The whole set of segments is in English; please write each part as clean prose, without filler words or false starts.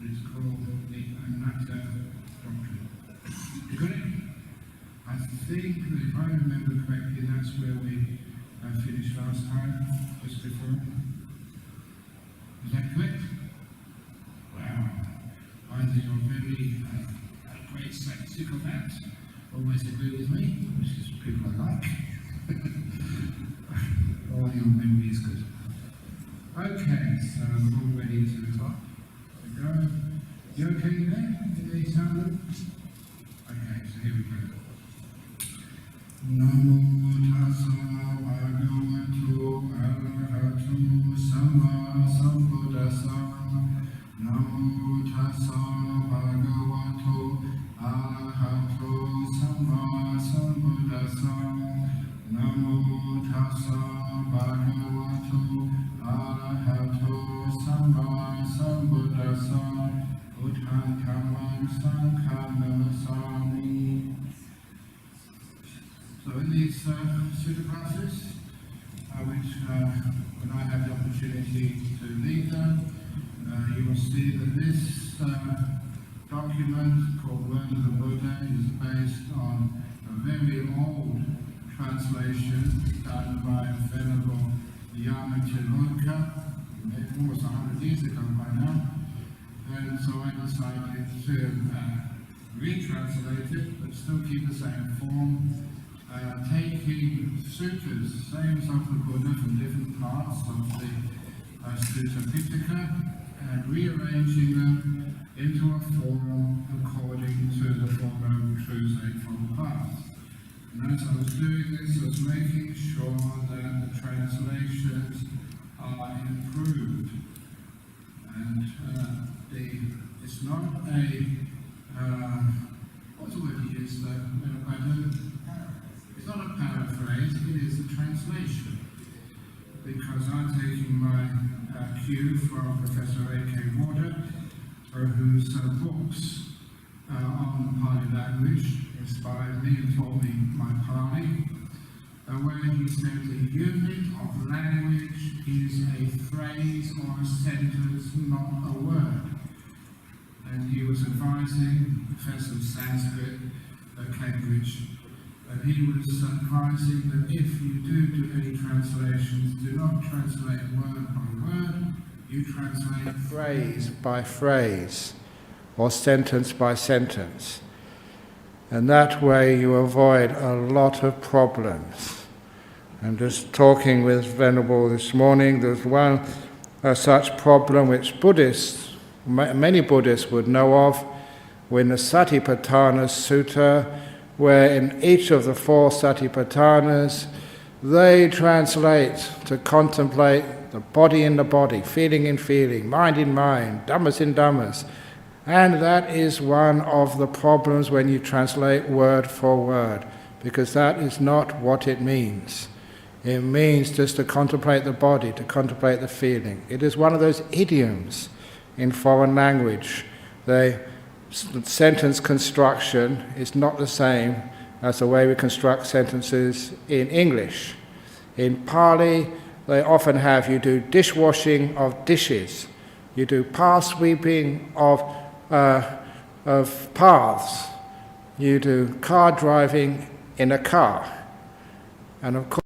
It's called the Anatta Doctrine. You got it? I think, if I remember correctly, that's where we finished last time, just before. Is that correct? Wow. Either you're very great skeptic of that, always agree with me, which is people I like, or your memory is good. Okay, so we're all ready to talk. Go. You okay there? Do they sound good? Okay, so here we go. Namo tassa bhagavato arahato sama sambuddhassa. Namo tassa bhagavato arahato sama sambuddhassa. Namo tassa bhagavato arahato sama sambuddhassa. Buddhaṃ dhammam sangham namasami. So in these sutta classes, which when I have the opportunity to lead them, you will see that this document called Word of the Buddha is based on a very old translation done by Venerable Disiruwana, almost 100 years ago by now. And so I decided to retranslate it, but still keep the same form, taking sutras, sayings of the Buddha from different parts of the Sutta Pitaka, and rearranging them into a form according to the Four Noble Truths, Eightfold Path. And as I was doing this, I was making sure that the translations are improved. And it's not a, what's the word he used though? It's not a paraphrase, it is a translation. Because I'm taking my cue from Professor A.K. Warder, whose books on the Pali language inspired me and taught me my Pali, where he said the unit of language is a phrase or a sentence, not a word. And he was advising the Professor of Sanskrit at Cambridge, and he was advising that if you do any translations, do not translate word by word, you translate phrase by phrase, or sentence by sentence. And that way you avoid a lot of problems. I'm just talking with Venerable this morning. There's one such problem which Buddhists, many Buddhists would know of, in the Satipatthana Sutta, where in each of the four Satipatthanas, they translate to contemplate the body in the body, feeling in feeling, mind in mind, dhammas in dhammas. And that is one of the problems when you translate word for word, because that is not what it means. It means just to contemplate the body, to contemplate the feeling. It is one of those idioms in foreign language. The sentence construction is not the same as the way we construct sentences in English. In Pali, they often have you do dishwashing of dishes, you do path sweeping of paths, you do car driving in a car, and of course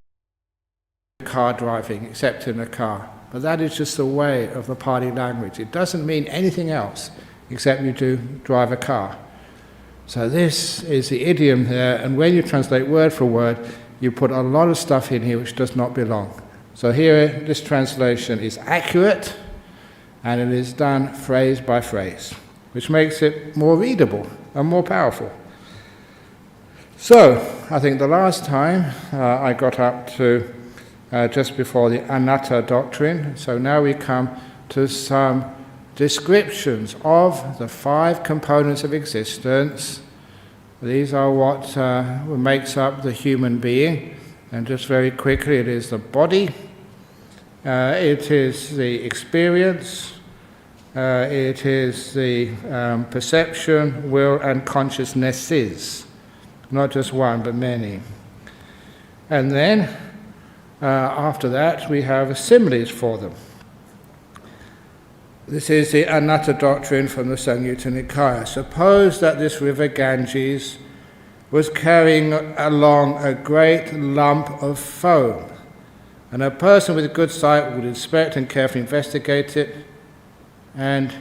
car driving except in a car. But that is just the way of the Pali language. It doesn't mean anything else except you do drive a car. So this is the idiom there, and when you translate word for word, you put a lot of stuff in here which does not belong. So here, this translation is accurate, and it is done phrase by phrase, which makes it more readable and more powerful. So, I think the last time I got up to just before the Anatta doctrine, so now we come to some descriptions of the five components of existence. These are what makes up the human being, and just very quickly, it is the body, it is the experience, it is the perception, will and consciousnesses, not just one but many. And then after that we have similes for them. This is the Anatta doctrine from the Samyutta Nikaya. Suppose that this river Ganges was carrying along a great lump of foam, and a person with good sight would inspect and carefully investigate it, and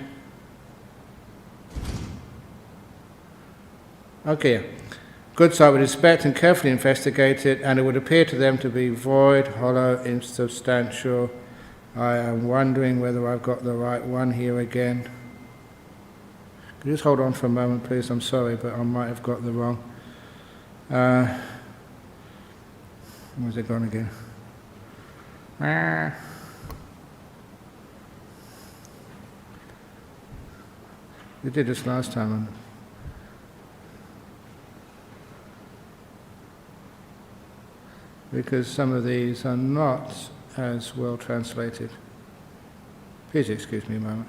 good sight would inspect and carefully investigate it, and it would appear to them to be void, hollow, insubstantial. I am wondering whether I've got the right one here again. Could you just hold on for a moment, please? I'm sorry, but I might have got the wrong. Where's it gone again? We did this last time. Because some of these are not as well translated. Please excuse me a moment.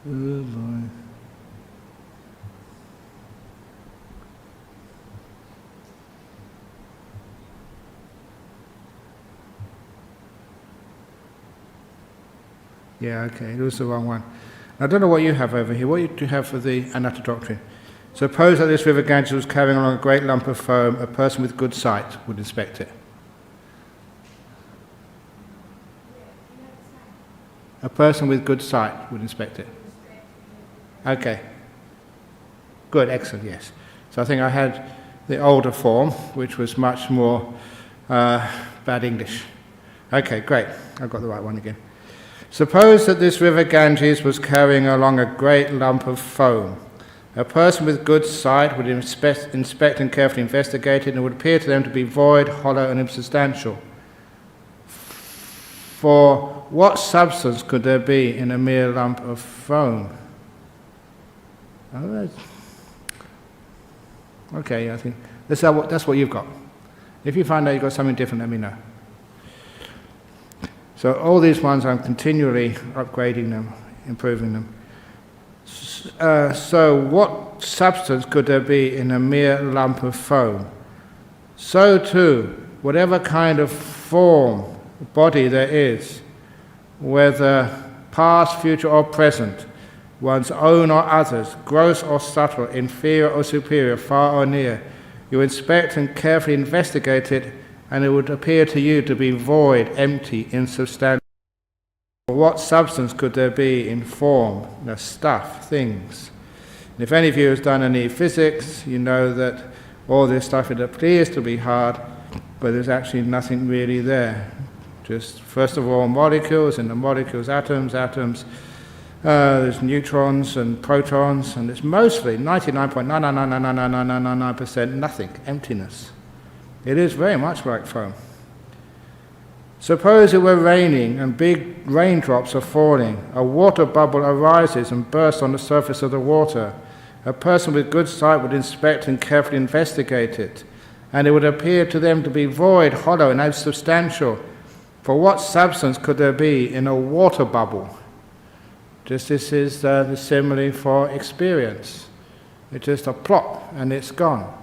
Oh boy. Yeah, okay, it was the wrong one. I don't know what you have over here. What do you have for the Anatta doctrine? Suppose that this river Ganges was carrying along a great lump of foam, a person with good sight would inspect it. A person with good sight would inspect it. Okay. Good, excellent, yes. So I think I had the older form, which was much more bad English. Okay, great. I've got the right one again. Suppose that this river Ganges was carrying along a great lump of foam. A person with good sight would inspect and carefully investigate it, and it would appear to them to be void, hollow, and insubstantial. For what substance could there be in a mere lump of foam? Okay, I think that's what you've got. If you find out you've got something different, let me know. So all these ones, I'm continually upgrading them, improving them. So what substance could there be in a mere lump of foam? So too, whatever kind of form, body there is, whether past, future or present, one's own or others, gross or subtle, inferior or superior, far or near, you inspect and carefully investigate it, and it would appear to you to be void, empty, insubstantial. What substance could there be in form, stuff, things? And if any of you has done any physics, you know that all this stuff, it appears to be hard, but there's actually nothing really there. Just, first of all, molecules, and the molecules, atoms, there's neutrons and protons, and it's mostly 99.9999999% nothing, emptiness. It is very much like foam. Suppose it were raining and big raindrops are falling. A water bubble arises and bursts on the surface of the water. A person with good sight would inspect and carefully investigate it, and it would appear to them to be void, hollow, and insubstantial. For what substance could there be in a water bubble? Just this is the simile for experience. It's just a plop and it's gone.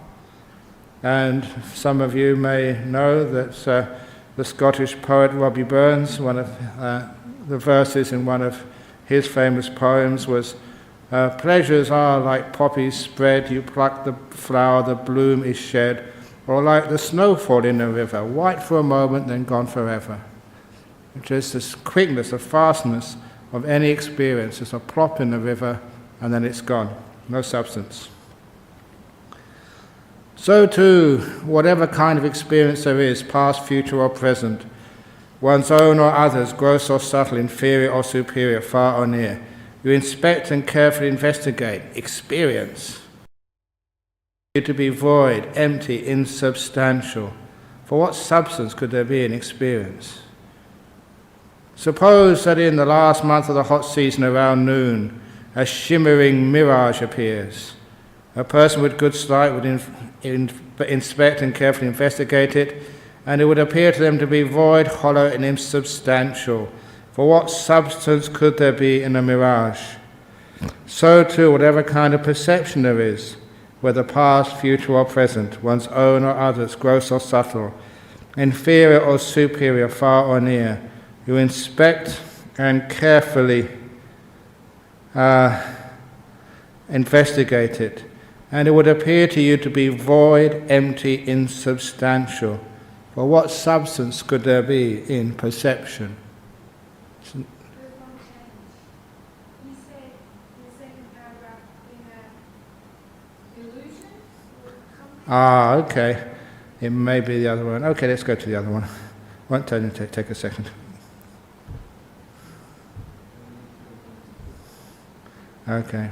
And some of you may know that the Scottish poet Robbie Burns, one of the verses in one of his famous poems was, pleasures are like poppies spread, you pluck the flower, the bloom is shed, or like the snowfall in a river, white for a moment, then gone forever. It's just this quickness, the fastness of any experience. It's a plop in the river, and then it's gone, no substance. So too, whatever kind of experience there is, past, future or present, one's own or others, gross or subtle, inferior or superior, far or near, you inspect and carefully investigate, experience, to be void, empty, insubstantial. For what substance could there be in experience? Suppose that in the last month of the hot season around noon, a shimmering mirage appears. A person with good sight would inspect and carefully investigate it, and it would appear to them to be void, hollow, and insubstantial. For what substance could there be in a mirage? So too, whatever kind of perception there is, whether past, future or present, one's own or others, gross or subtle, inferior or superior, far or near, you inspect and carefully investigate it, and it would appear to you to be void, empty, insubstantial. For what substance could there be in perception? Okay. It may be the other one. Okay, let's go to the other one. Won't take a second. Okay.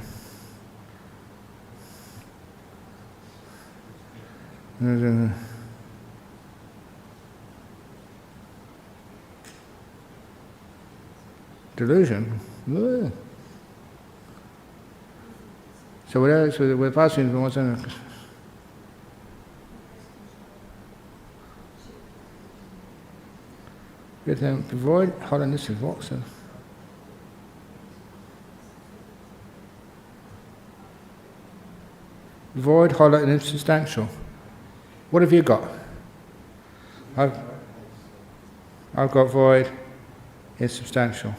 Delusion. So what else? We're passing from what's in. Void, hollowness is what? So. Void, hollow, and insubstantial. What have you got? I've got void, insubstantial.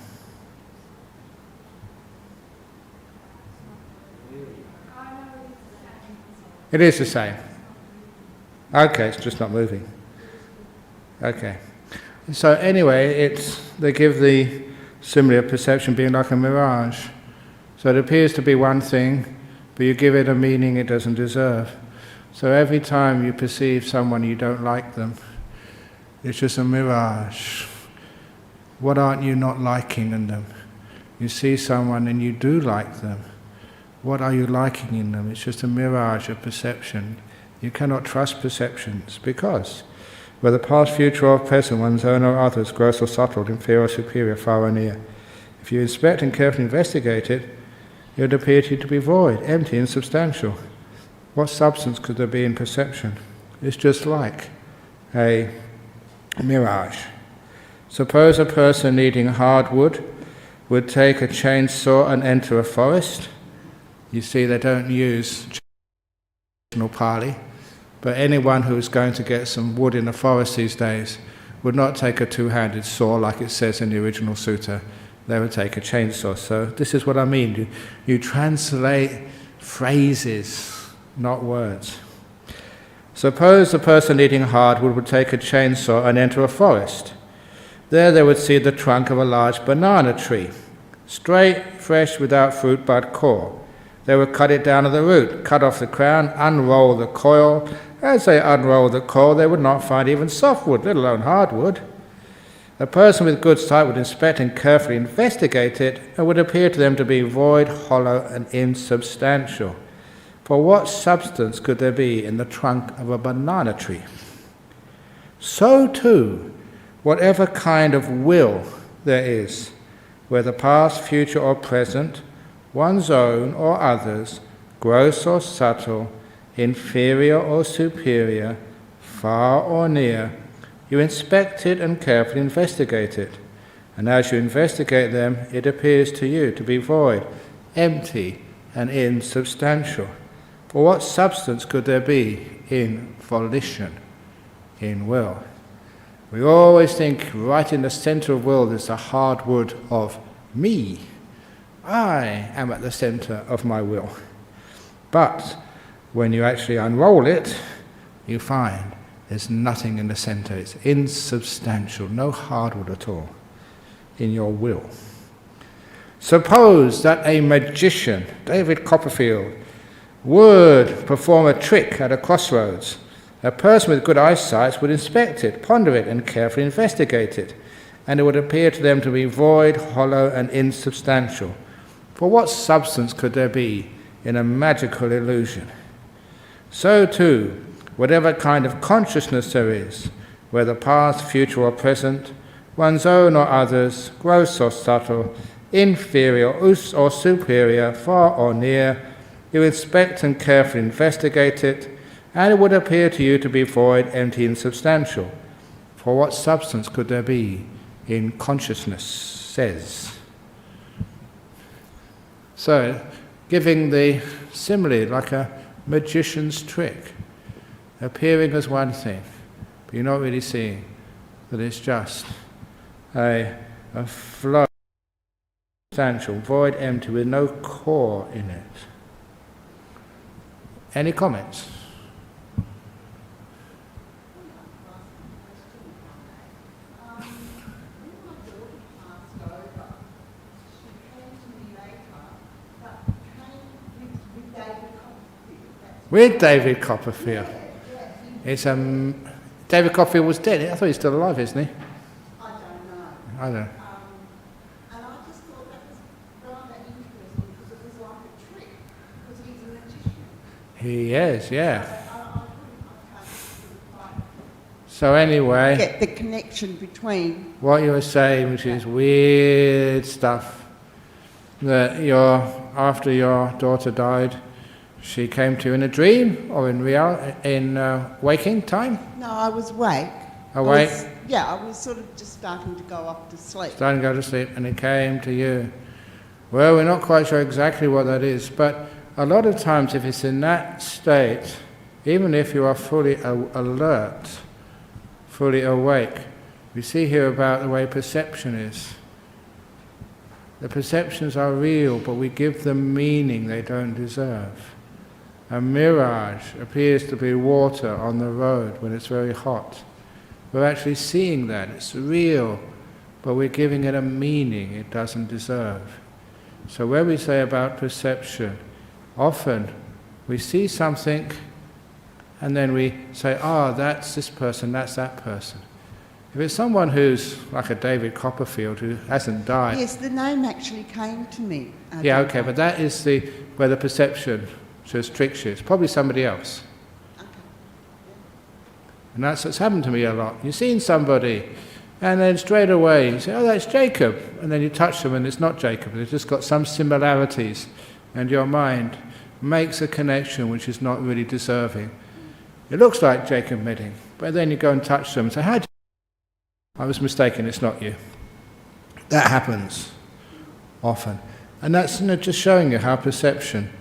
It is the same. Okay, it's just not moving. Okay. So anyway, they give the simile of perception being like a mirage. So it appears to be one thing, but you give it a meaning it doesn't deserve. So every time you perceive someone you don't like them, it's just a mirage. What aren't you not liking in them? You see someone and you do like them. What are you liking in them? It's just a mirage of perception. You cannot trust perceptions because whether past, future or present, one's own or others, gross or subtle, inferior or superior, far or near. If you inspect and carefully investigate it, it would appear to you to be void, empty, insubstantial. What substance could there be in perception? It's just like a mirage. Suppose a person needing hardwood would take a chainsaw and enter a forest. You see, they don't use traditional Pali. But anyone who's going to get some wood in the forest these days would not take a two-handed saw like it says in the original sutta. They would take a chainsaw. So this is what I mean. You translate phrases, not words. Suppose the person eating hardwood would take a chainsaw and enter a forest. There they would see the trunk of a large banana tree, straight, fresh, without fruit but core. They would cut it down at the root, cut off the crown, unroll the coil. As they unroll the coil, they would not find even softwood, let alone hardwood. A person with good sight would inspect and carefully investigate it, and would appear to them to be void, hollow, and insubstantial. For what substance could there be in the trunk of a banana tree? So too, whatever kind of will there is, whether past, future, or present, one's own or others, gross or subtle, inferior or superior, far or near, you inspect it and carefully investigate it. And as you investigate them, it appears to you to be void, empty, and insubstantial. For what substance could there be in volition, in will? We always think right in the center of will there's the hardwood of me. I am at the center of my will. But when you actually unroll it, you find there's nothing in the center. It's insubstantial, no hardwood at all in your will. Suppose that a magician, David Copperfield, would perform a trick at a crossroads. A person with good eyesight would inspect it, ponder it, and carefully investigate it, and it would appear to them to be void, hollow, and insubstantial. For what substance could there be in a magical illusion? So too, whatever kind of consciousness there is, whether past, future, or present, one's own or others, gross or subtle, inferior or superior, far or near, you inspect and carefully investigate it, and it would appear to you to be void, empty, and substantial. For what substance could there be in consciousness? says. So, giving the simile like a magician's trick, appearing as one thing, but you're not really seeing that it's just a flow, substantial, void, empty, with no core in it. Any comments? With David Copperfield. It's David Copperfield was dead. I thought he's still alive, isn't he? I don't know. I don't know. And I just thought that was rather interesting because it was like a trick, because he's a magician. He is, yeah. I can't quite So anyway, get the connection between what you were saying, which is weird stuff, that after your daughter died, she came to you in a dream or in waking time? No, I was awake. Awake? I was sort of just starting to go off to sleep. Starting to go to sleep, and it came to you. Well, we're not quite sure exactly what that is, but a lot of times if it's in that state, even if you are fully alert, fully awake, we see here about the way perception is. The perceptions are real, but we give them meaning they don't deserve. A mirage appears to be water on the road when it's very hot. We're actually seeing that. It's real, but we're giving it a meaning it doesn't deserve. So when we say about perception, often we see something and then we say, that's this person, that's that person. If it's someone who's like a David Copperfield who hasn't died... Yes, the name actually came to me. Yeah, okay, but that is where the perception just tricks you. It's probably somebody else. Okay. And that's what's happened to me a lot. You've seen somebody, and then straight away you say, that's Jacob. And then you touch them and it's not Jacob. They've just got some similarities. And your mind makes a connection which is not really deserving. It looks like Jacob Medding, but then you go and touch them and say, hi, I was mistaken, it's not you. That happens often. And that's just showing you how perception,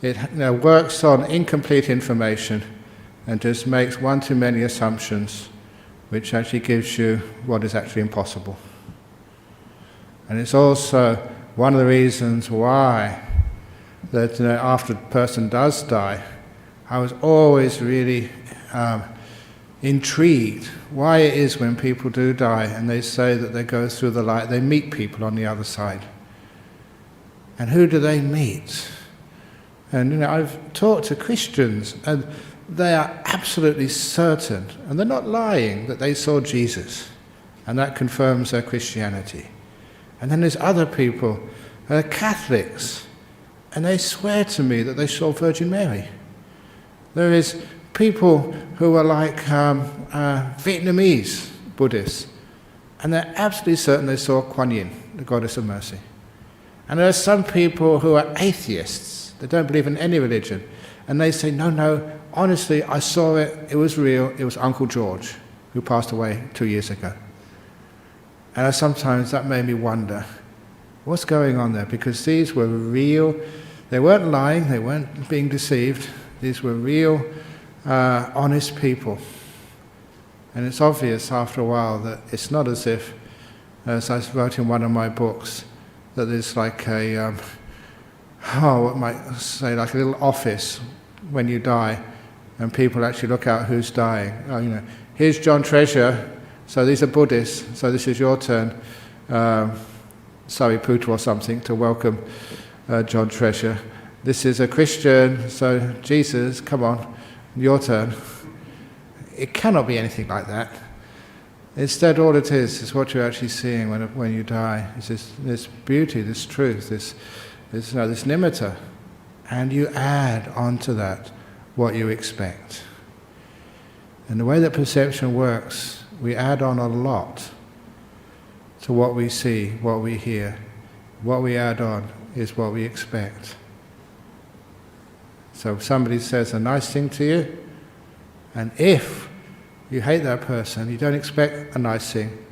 it works on incomplete information and just makes one too many assumptions, which actually gives you what is actually impossible. And it's also one of the reasons why that after the person does die, I was always really intrigued why it is when people do die and they say that they go through the light, they meet people on the other side. And who do they meet? And I've talked to Christians and they are absolutely certain, and they're not lying, that they saw Jesus, and that confirms their Christianity. And then there's other people, Catholics, and they swear to me that they saw Virgin Mary. There is people who are like Vietnamese Buddhists, and they're absolutely certain they saw Kuan Yin, the goddess of mercy. And there are some people who are atheists, they don't believe in any religion, and they say, no, honestly, I saw it, it was real, it was Uncle George, who passed away 2 years ago. And sometimes that made me wonder, what's going on there? Because these were real, they weren't lying, they weren't being deceived, these were real, honest people. And it's obvious after a while that it's not as if, as I wrote in one of my books, that there's like a, what might say, like a little office when you die, and people actually look out who's dying. Here's John Treasure, so these are Buddhists, so this is your turn, Sariputta or something, to welcome John Treasure. This is a Christian, so Jesus, come on, your turn. It cannot be anything like that. Instead, all it is what you're actually seeing when you die. It's this beauty, this truth, this nimitta. And you add onto that what you expect. And the way that perception works, we add on a lot to what we see, what we hear. What we add on is what we expect. So if somebody says a nice thing to you, and if you hate that person, you don't expect a nice thing,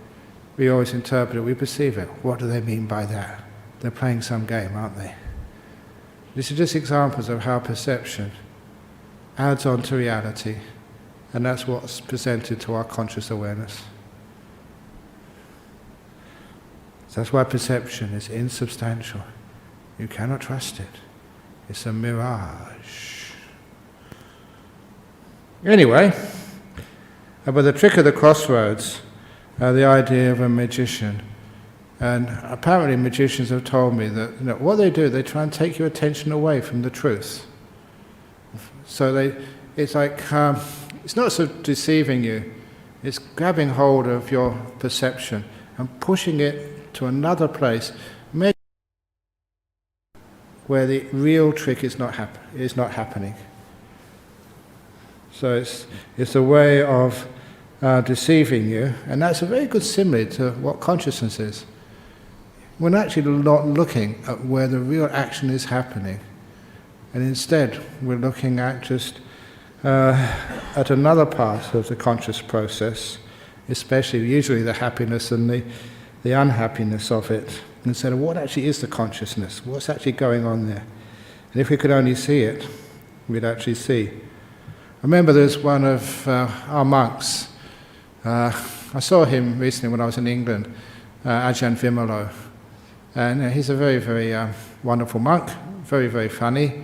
we always interpret it, we perceive it. What do they mean by that? They're playing some game, aren't they? These are just examples of how perception adds on to reality, and that's what's presented to our conscious awareness. So that's why perception is insubstantial. You cannot trust it. It's a mirage. Anyway, but the trick of the crossroads, the idea of a magician, and apparently magicians have told me that what they do, they try and take your attention away from the truth. So it's like, it's not so deceiving you, it's grabbing hold of your perception and pushing it to another place where the real trick is not happening. So it's a way of deceiving you, and that's a very good simile to what consciousness is. We're actually not looking at where the real action is happening, and instead we're looking at just at another part of the conscious process, especially usually the happiness and the unhappiness of it, instead of what actually is the consciousness, what's actually going on there. And if we could only see it, we'd actually see. I remember there's one of our monks, I saw him recently when I was in England, Ajahn Vimalo, and he's a very, very wonderful monk, very, very funny,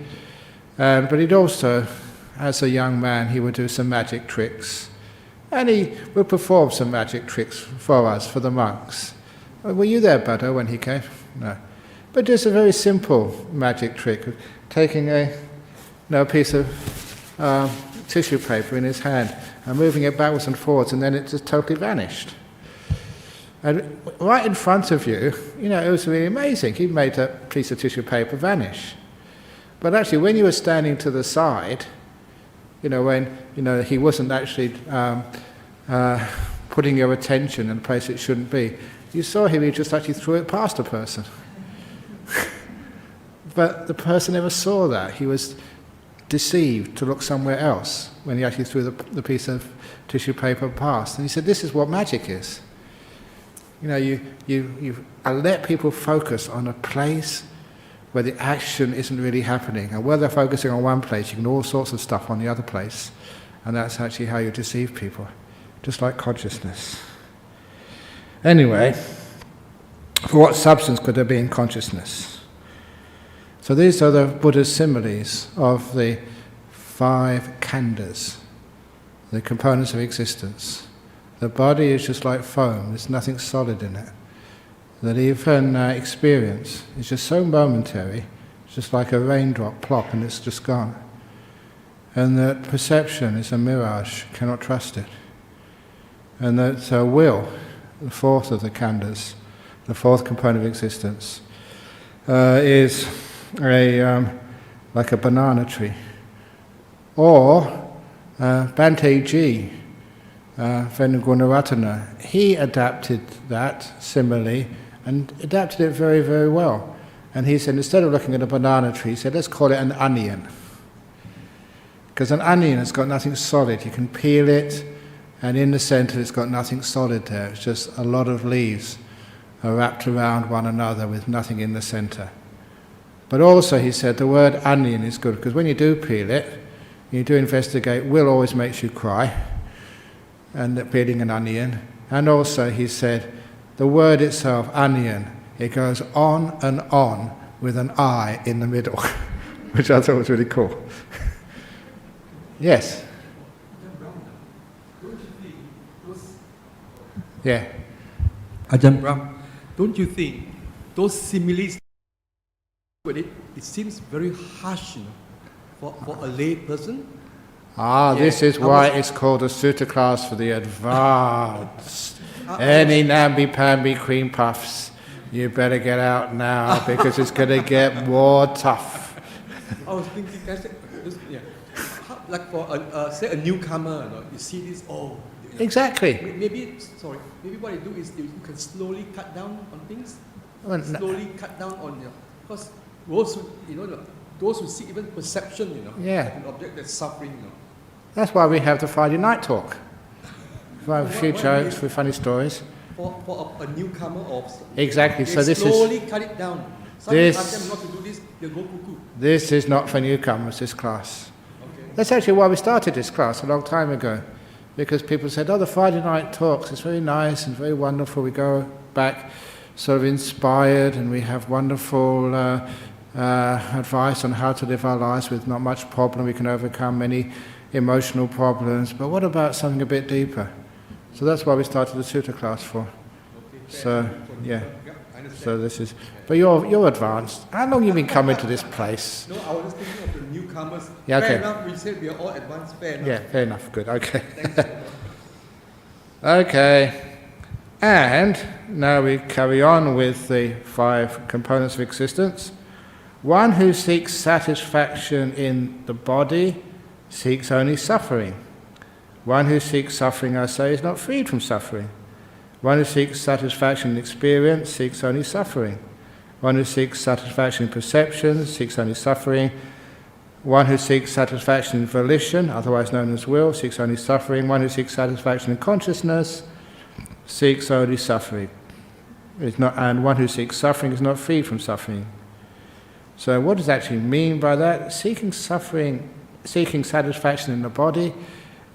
but he'd also, as a young man, he would do some magic tricks, and he would perform some magic tricks for us, for the monks. Were you there, Buddha, when he came? No. But just a very simple magic trick of taking a piece of tissue paper in his hand and moving it backwards and forwards, and then it just totally vanished. And right in front of you, it was really amazing. He made a piece of tissue paper vanish. But actually, when you were standing to the side, when he wasn't actually putting your attention in a place it shouldn't be, you saw him, he just actually threw it past a person. But the person never saw that. He was deceived to look somewhere else when he actually threw the piece of tissue paper past. And he said, this is what magic is. You let people focus on a place where the action isn't really happening. And where they're focusing on one place, you can do all sorts of stuff on the other place. And that's actually how you deceive people, just like consciousness. Anyway, for what substance could there be in consciousness? So these are the Buddha's similes of the 5 khandhas, the components of existence. The body is just like foam, there's nothing solid in it. That even experience is just so momentary, it's just like a raindrop plop and it's just gone. And that perception is a mirage, cannot trust it. And that will, the 4th of the khandhas, the 4th component of existence, is like a banana tree. Or Bhante Ji, Ven Ajahn, he adapted that simile and adapted it very, very well. And he said, instead of looking at a banana tree, he said, let's call it an onion. Because an onion has got nothing solid. You can peel it, and in the center it's got nothing solid there. It's just a lot of leaves are wrapped around one another with nothing in the center. But also, he said, the word onion is good, because when you do peel it, you do investigate, will always makes you cry, and peeling an onion. And also, he said, the word itself, onion, it goes on and on with an I in the middle, which I thought was really cool. Yes? Yeah. Ajahn Brahm, don't you think those similes, it seems very harsh, for a lay person? This is why it's called a sutta class for the advanced. Any namby-pamby cream puffs, you better get out now because it's going to get more tough. I was thinking, like for say a newcomer, you see this, Exactly. Maybe what you do is you can slowly cut down on things. Cut down on because those who see even perception, an object that's suffering, That's why we have the Friday night talk. We have a few jokes with funny stories. for a newcomer or exactly. They So this slowly is cut it down. Some ask them not to do this, they'll go cuckoo. this is not for newcomers. This class. Okay. That's actually why we started this class a long time ago, because people said, "Oh, the Friday night talks. It's very nice and very wonderful. We go back, sort of inspired, and we have wonderful advice on how to live our lives with not much problem. We can overcome many emotional problems. But what about something a bit deeper?" So that's why we started the Sutta class for. So yeah. So this is. But you're advanced. How long have you been coming to this place? No, I was just thinking of the newcomers. Yeah, okay. Fair enough, we said we are all advanced, fair enough. Yeah, fair enough. Good. Okay. Thanks very much. Okay. And now we carry on with the 5 components of existence. One who seeks satisfaction in the body seeks only suffering. One who seeks suffering, I say, is not freed from suffering. One who seeks satisfaction in experience seeks only suffering. One who seeks satisfaction in perception seeks only suffering. One who seeks satisfaction in volition, otherwise known as will, seeks only suffering. One who seeks satisfaction in consciousness seeks only suffering. And one who seeks suffering is not freed from suffering. So what does it actually mean by that? Seeking satisfaction in the body,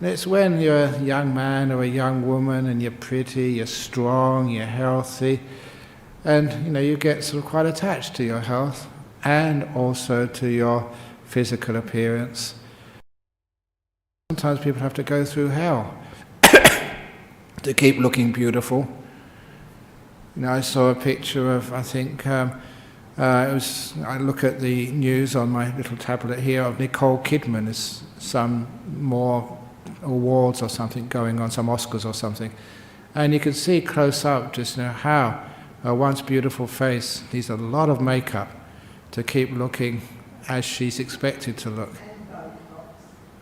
it's when you're a young man or a young woman and you're pretty, you're strong, you're healthy, and you get sort of quite attached to your health and also to your physical appearance. Sometimes people have to go through hell to keep looking beautiful. I saw a picture of, I think, I look at the news on my little tablet here of Nicole Kidman. There's some more awards or something going on, some Oscars or something. And you can see close up just how her once beautiful face needs a lot of makeup to keep looking as she's expected to look.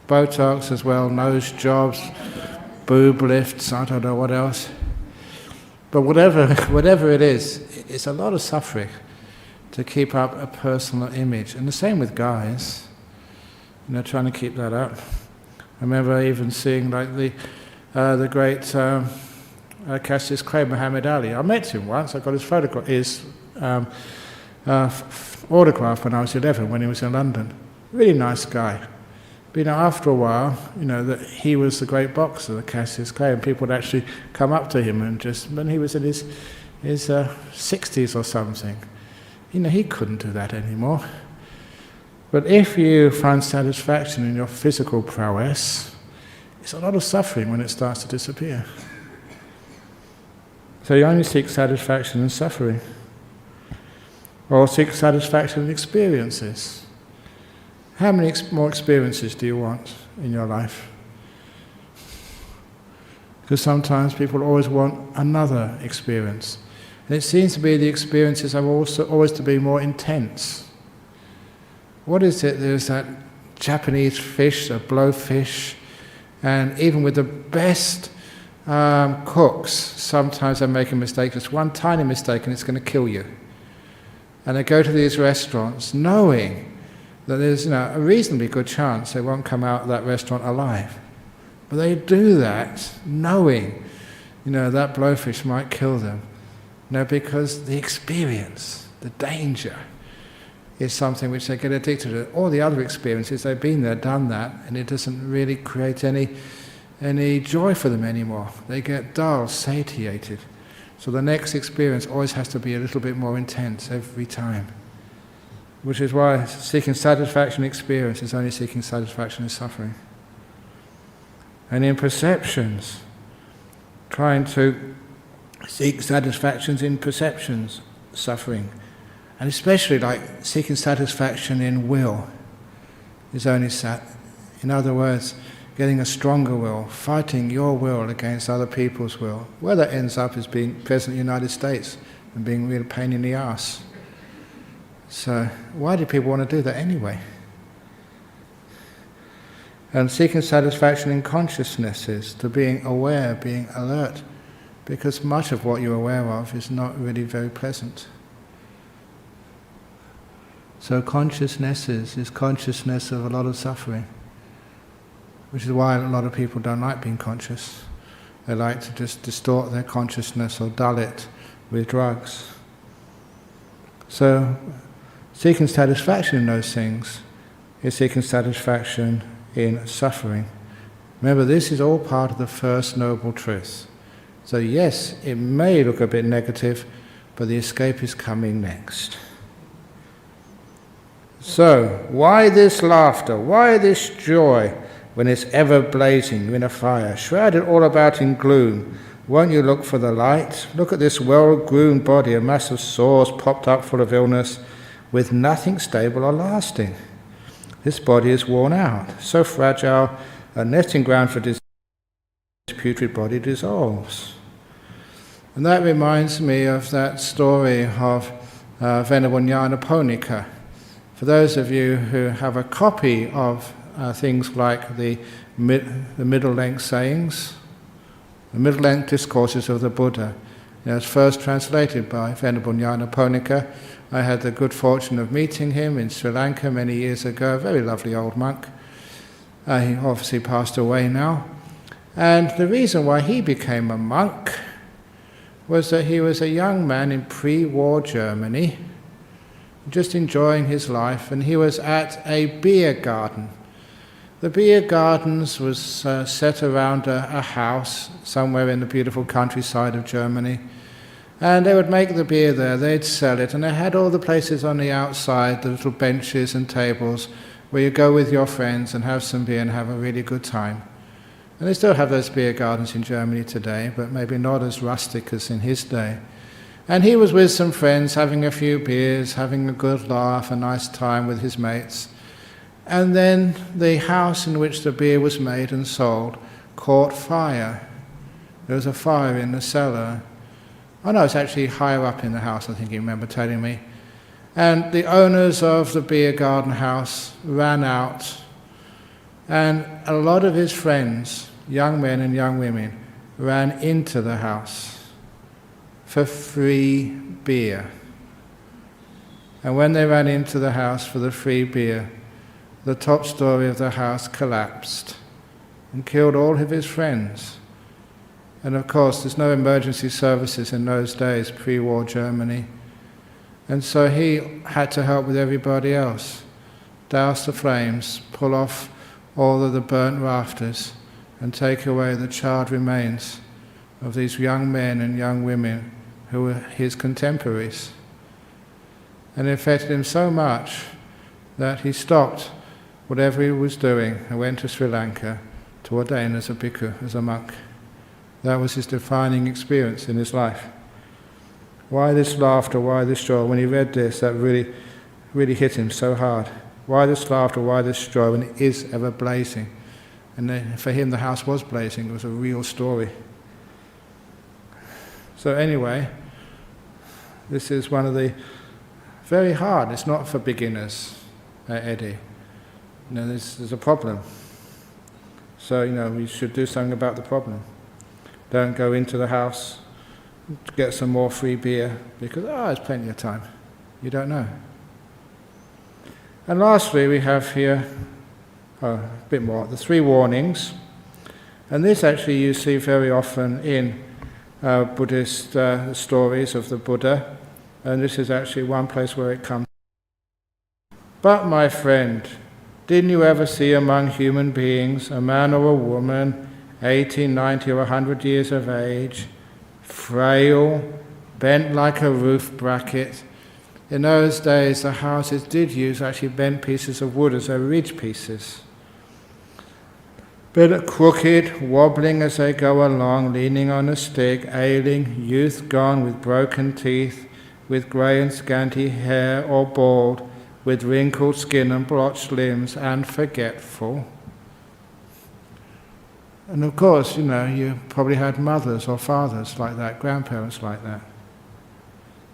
Botox as well, nose jobs, boob lifts, I don't know what else. But whatever it is, it's a lot of suffering to keep up a personal image. And the same with guys, trying to keep that up. I remember even seeing like the great Cassius Clay, Muhammad Ali. I met him once. I got his photograph, his autograph when I was 11, when he was in London. Really nice guy. But after a while, that he was the great boxer, the Cassius Clay, and people would actually come up to him and just, when he was in his 60s or something, he couldn't do that anymore. But if you find satisfaction in your physical prowess, it's a lot of suffering when it starts to disappear. So you only seek satisfaction in suffering, or seek satisfaction in experiences. How many more experiences do you want in your life? Because sometimes people always want another experience. And it seems to be the experiences are also always to be more intense. What is it? There's that Japanese fish, a blowfish, and even with the best cooks, sometimes they make a mistake, just one tiny mistake, and it's going to kill you. And they go to these restaurants knowing that there's a reasonably good chance they won't come out of that restaurant alive. But they do that knowing, that blowfish might kill them. Because the experience, the danger, is something which they get addicted to. All the other experiences, they've been there, done that, and it doesn't really create any joy for them anymore. They get dull, satiated. So the next experience always has to be a little bit more intense every time. Which is why seeking satisfaction in experience is only seeking satisfaction in suffering. And in perceptions, trying to seek satisfactions in perceptions, suffering. And especially seeking satisfaction in will is only in other words, getting a stronger will, fighting your will against other people's will. Where that ends up is being President of the United States and being a real pain in the ass. So why do people want to do that anyway? And seeking satisfaction in consciousnesses, to being aware, being alert, because much of what you're aware of is not really very pleasant. So consciousnesses is consciousness of a lot of suffering, which is why a lot of people don't like being conscious. They like to just distort their consciousness or dull it with drugs. So, seeking satisfaction in those things is seeking satisfaction in suffering. Remember, this is all part of the first noble truth. So yes, it may look a bit negative, but the escape is coming next. So, why this laughter? Why this joy when it's ever blazing in a fire, shrouded all about in gloom? Won't you look for the light? Look at this well-groomed body, a mass of sores popped up full of illness, with nothing stable or lasting. This body is worn out, so fragile, a nesting ground for disease, this putrid body dissolves. And that reminds me of that story of Ven Ajahn. For those of you who have a copy of things like the middle-length sayings, the middle-length discourses of the Buddha, it was first translated by Ven Ajahn. I had the good fortune of meeting him in Sri Lanka many years ago, a very lovely old monk. He obviously passed away now. And the reason why he became a monk was that he was a young man in pre-war Germany, just enjoying his life, and he was at a beer garden. The beer gardens was set around a house somewhere in the beautiful countryside of Germany, and they would make the beer there, they'd sell it, and they had all the places on the outside, the little benches and tables where you go with your friends and have some beer and have a really good time. And they still have those beer gardens in Germany today, but maybe not as rustic as in his day. And he was with some friends, having a few beers, having a good laugh, a nice time with his mates. And then the house in which the beer was made and sold caught fire. There was a fire in the cellar. Oh no, it's actually higher up in the house, I think you remember telling me. And the owners of the beer garden house ran out, and a lot of his friends, young men and young women, ran into the house for free beer. And when they ran into the house for the free beer, the top story of the house collapsed and killed all of his friends. And of course, there's no emergency services in those days, pre-war Germany. And so he had to help with everybody else, douse the flames, pull off all of the burnt rafters, and take away the charred remains of these young men and young women who were his contemporaries. And it affected him so much that he stopped whatever he was doing and went to Sri Lanka to ordain as a bhikkhu, as a monk. That was his defining experience in his life. Why this laughter, why this joy? When he read this, that really hit him so hard. Why this laughter, why this joy, when it is ever blazing? And then for him the house was blazing, it was a real story. So anyway, this is one of the very hard, it's not for beginners, Eddie. There's a problem. So, we should do something about the problem. Don't go into the house to get some more free beer because, there's plenty of time. You don't know. And lastly, we have here a bit more, the 3 warnings. And this actually you see very often in Buddhist stories of the Buddha. And this is actually one place where it comes. But my friend, didn't you ever see among human beings a man or a woman, 80, 90 or 100 years of age, frail, bent like a roof bracket? In those days the houses did use actually bent pieces of wood as their ridge pieces. Bit crooked, wobbling as they go along, leaning on a stick, ailing, youth gone with broken teeth, with grey and scanty hair or bald, with wrinkled skin and blotched limbs, and forgetful. And of course, you probably had mothers or fathers like that, grandparents like that.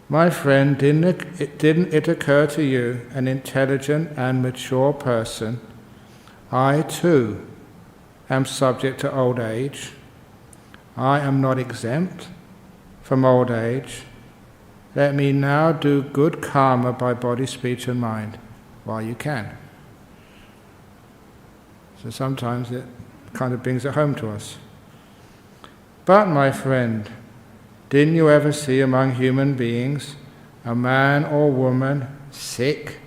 My friend, didn't it occur to you, an intelligent and mature person, I too am subject to old age. I am not exempt from old age. Let me now do good karma by body, speech and mind while you can. So sometimes it kind of brings it home to us. But, my friend, didn't you ever see among human beings a man or woman sick,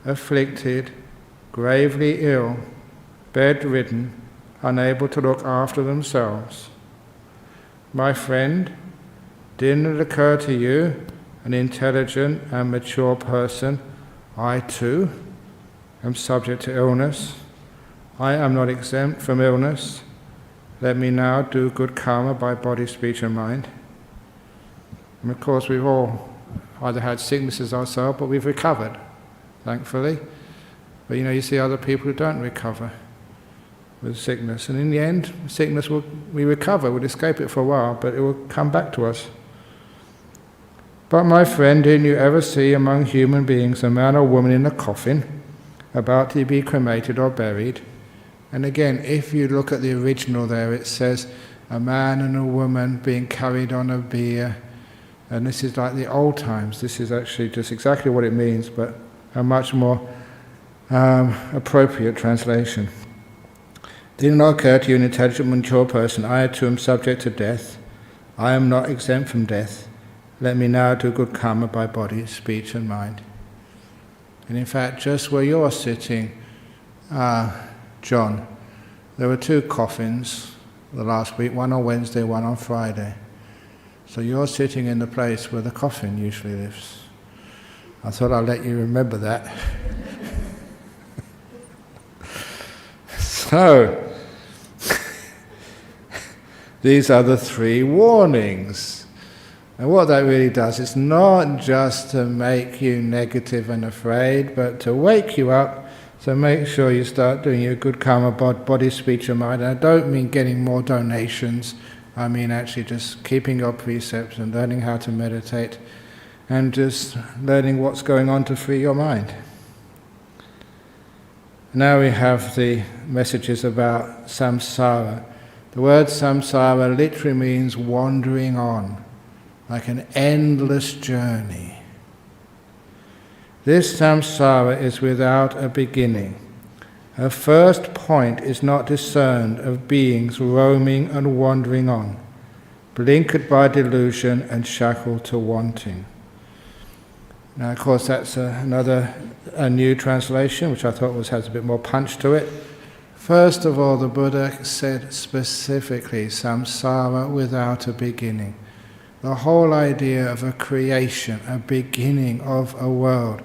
afflicted, gravely ill, bedridden, unable to look after themselves? My friend, didn't it occur to you, an intelligent and mature person, I too am subject to illness. I am not exempt from illness. Let me now do good karma by body, speech and mind. And of course we've all either had sicknesses ourselves, but we've recovered, thankfully. But you see other people who don't recover with sickness. And in the end, sickness we recover, we'll escape it for a while, but it will come back to us. But my friend, didn't you ever see among human beings a man or woman in a coffin, about to be cremated or buried? And again, if you look at the original there, it says a man and a woman being carried on a bier. And this is like the old times. This is actually just exactly what it means, but a much more appropriate translation. Did it not occur to you, an intelligent, mature person, I too am subject to death. I am not exempt from death. Let me now do good karma by body, speech and mind. And in fact, just where you're sitting, John, there were 2 coffins the last week, one on Wednesday, one on Friday. So you're sitting in the place where the coffin usually lives. I thought I'd let you remember that. So, these are the 3 warnings. And what that really does is not just to make you negative and afraid, but to wake you up. So make sure you start doing your good karma, body, speech and mind. And I don't mean getting more donations. I mean actually just keeping your precepts and learning how to meditate and just learning what's going on to free your mind. Now we have the messages about samsara. The word samsara literally means wandering on, like an endless journey. This samsara is without a beginning. Her first point is not discerned of beings roaming and wandering on, blinkered by delusion and shackled to wanting. Now, of course, that's a new translation, which I thought has a bit more punch to it. First of all, the Buddha said specifically, samsara without a beginning. The whole idea of a creation, a beginning of a world,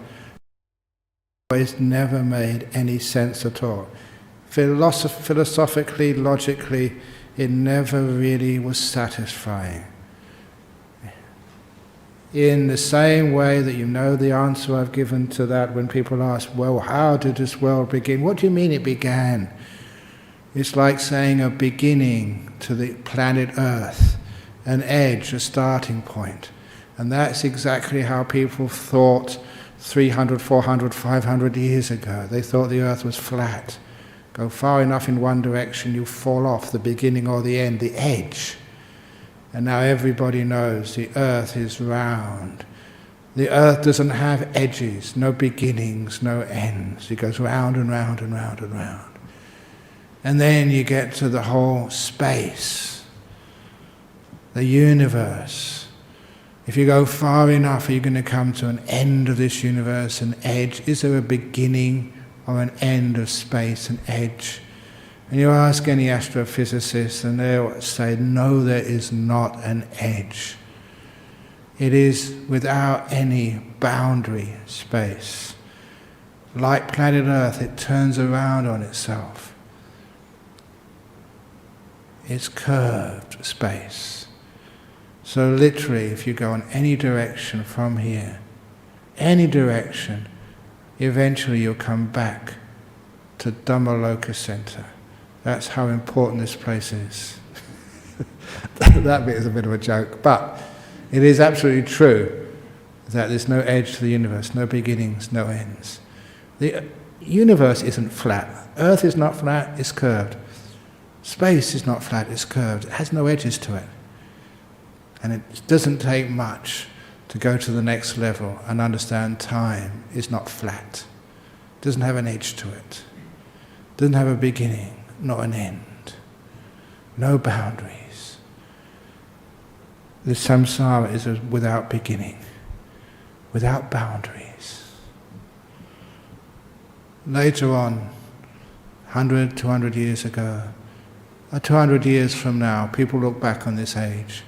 always never made any sense at all. Philosophically, logically, it never really was satisfying. In the same way that you know the answer I've given to that when people ask, well, how did this world begin? What do you mean it began? It's like saying a beginning to the planet Earth, an edge, a starting point. And that's exactly how people thought 300, 400, 500 years ago. They thought the earth was flat. Go far enough in one direction, you fall off, the beginning or the end, the edge. And now everybody knows the earth is round. The earth doesn't have edges, no beginnings, no ends. It goes round and round and round and round. And then you get to the whole space, the universe. If you go far enough, are you going to come to an end of this universe, an edge? Is there a beginning or an end of space, an edge? And you ask any astrophysicist and they'll say, no, there is not an edge. It is without any boundary space. Like planet Earth, it turns around on itself. It's curved space. So literally, if you go in any direction from here, any direction, eventually you'll come back to Dhammaloka Center. That's how important this place is. That bit is a bit of a joke, but it is absolutely true that there's no edge to the universe, no beginnings, no ends. The universe isn't flat. Earth is not flat, it's curved. Space is not flat, it's curved. It has no edges to it. And it doesn't take much to go to the next level and understand time is not flat. It doesn't have an edge to it. It doesn't have a beginning, not an end. No boundaries. the samsara is without beginning, without boundaries. Later on, 100, 200 years ago, or 200 years from now, people look back on this age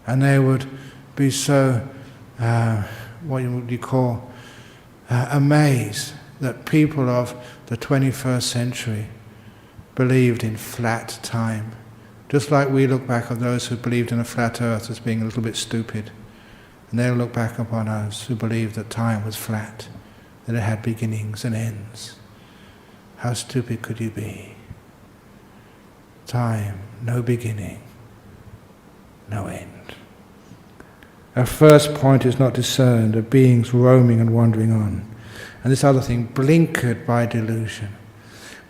and they would be so, what would you call, amazed that people of the 21st century believed in flat time. Just like we look back on those who believed in a flat earth as being a little bit stupid. And they'll look back upon us who believed that time was flat, that it had beginnings and ends. How stupid could you be? Time, no beginning, no end. Our first point is not discerned, of beings roaming and wandering on. And this other thing, blinkered by delusion.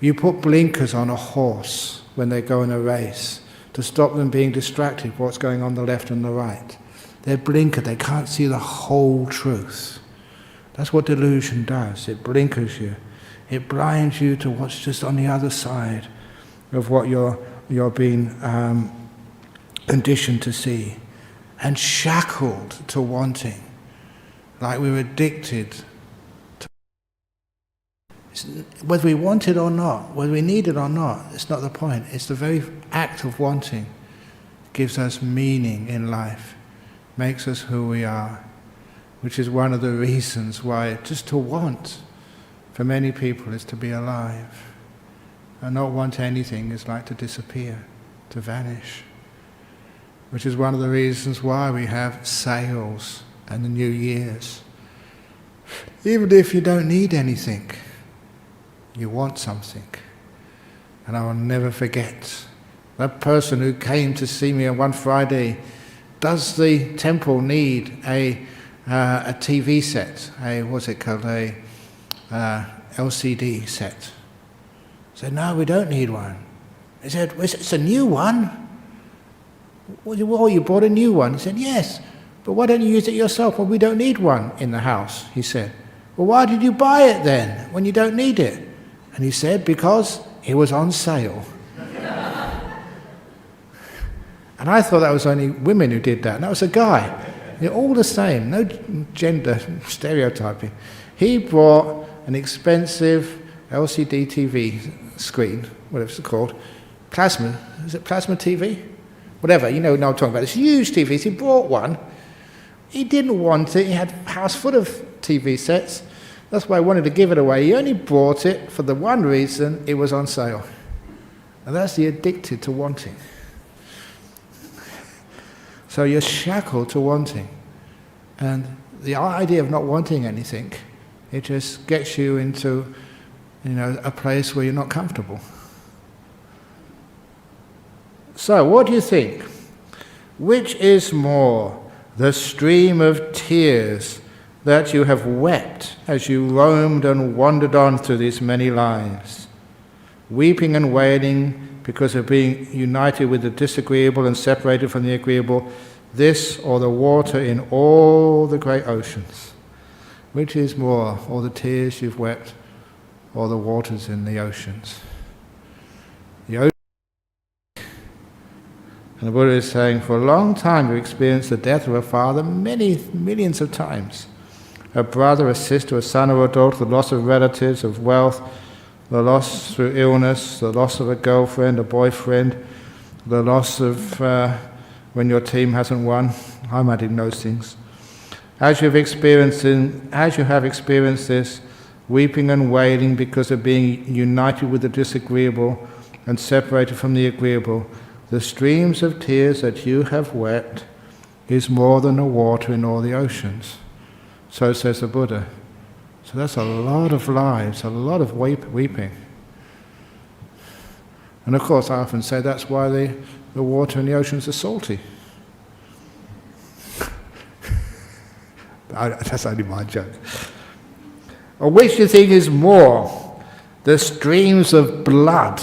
You put blinkers on a horse when they go in a race to stop them being distracted by what's going on the left and the right. They're blinkered, they can't see the whole truth. That's what delusion does, it blinkers you. It blinds you to what's just on the other side of what you're being conditioned to see. And shackled to wanting, like we're addicted to. Whether we want it or not, whether we need it or not, it's not the point. It's the very act of wanting gives us meaning in life, makes us who we are, which is one of the reasons why just to want for many people is to be alive. And not want anything is like to disappear, to vanish. Which is one of the reasons why we have sales and the New Year's. Even if you don't need anything, you want something. And I will never forget that person who came to see me on one Friday. Does the temple need a TV set? What's it called? A LCD set? I said, no, we don't need one. He said, well, it's a new one. Well, you bought a new one. He said, yes, but why don't you use it yourself? Well, we don't need one in the house, he said. Well, why did you buy it then, when you don't need it? And he said, because it was on sale. And I thought that was only women who did that, and that was a guy. They're all the same, no gender stereotyping. He bought an expensive LCD TV screen, whatever it's called, plasma, is it plasma TV? Whatever, you know what I'm talking about. It's huge TVs. He bought one. He didn't want it. He had a house full of TV sets. That's why he wanted to give it away. He only bought it for the one reason: it was on sale. And that's the addicted to wanting. So you're shackled to wanting. And the idea of not wanting anything, it just gets you into, a place where you're not comfortable. So, what do you think? Which is more, the stream of tears that you have wept as you roamed and wandered on through these many lives, weeping and wailing because of being united with the disagreeable and separated from the agreeable, this or the water in all the great oceans? Which is more, all the tears you've wept or the waters in the oceans? The ocean. And the Buddha is saying, for a long time we've experienced the death of a father millions of times. A brother, a sister, a son or a daughter, the loss of relatives, of wealth, the loss through illness, the loss of a girlfriend, a boyfriend, the loss of when your team hasn't won. I'm adding those things. As you have experienced this, weeping and wailing because of being united with the disagreeable and separated from the agreeable, the streams of tears that you have wept is more than the water in all the oceans. So says the Buddha. So that's a lot of lives, a lot of weeping. And of course I often say that's why the water in the oceans are salty. That's only my joke. Or which do you think is more? The streams of blood,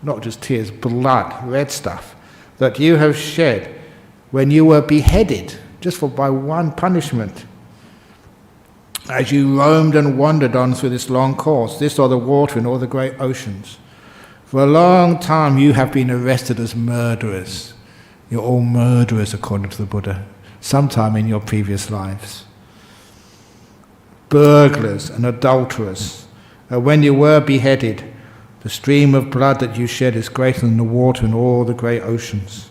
not just tears, blood, red stuff, that you have shed when you were beheaded, just by one punishment, as you roamed and wandered on through this long course, this or the water in all the great oceans. For a long time you have been arrested as murderers. You're all murderers according to the Buddha, sometime in your previous lives. Burglars and adulterers. When you were beheaded, the stream of blood that you shed is greater than the water in all the great oceans.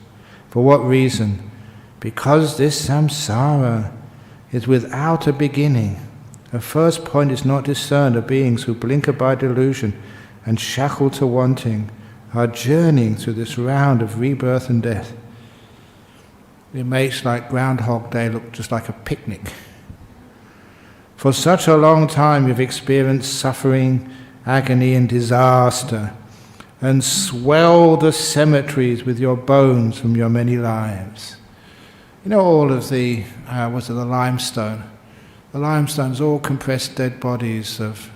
For what reason? Because this samsara is without a beginning. The first point is not discerned of beings who blinker by delusion and shackle to wanting, are journeying through this round of rebirth and death. It makes like Groundhog Day look just like a picnic. For such a long time you've experienced suffering, agony and disaster, and swell the cemeteries with your bones from your many lives. You know all of the, the limestone? The limestone's all compressed dead bodies of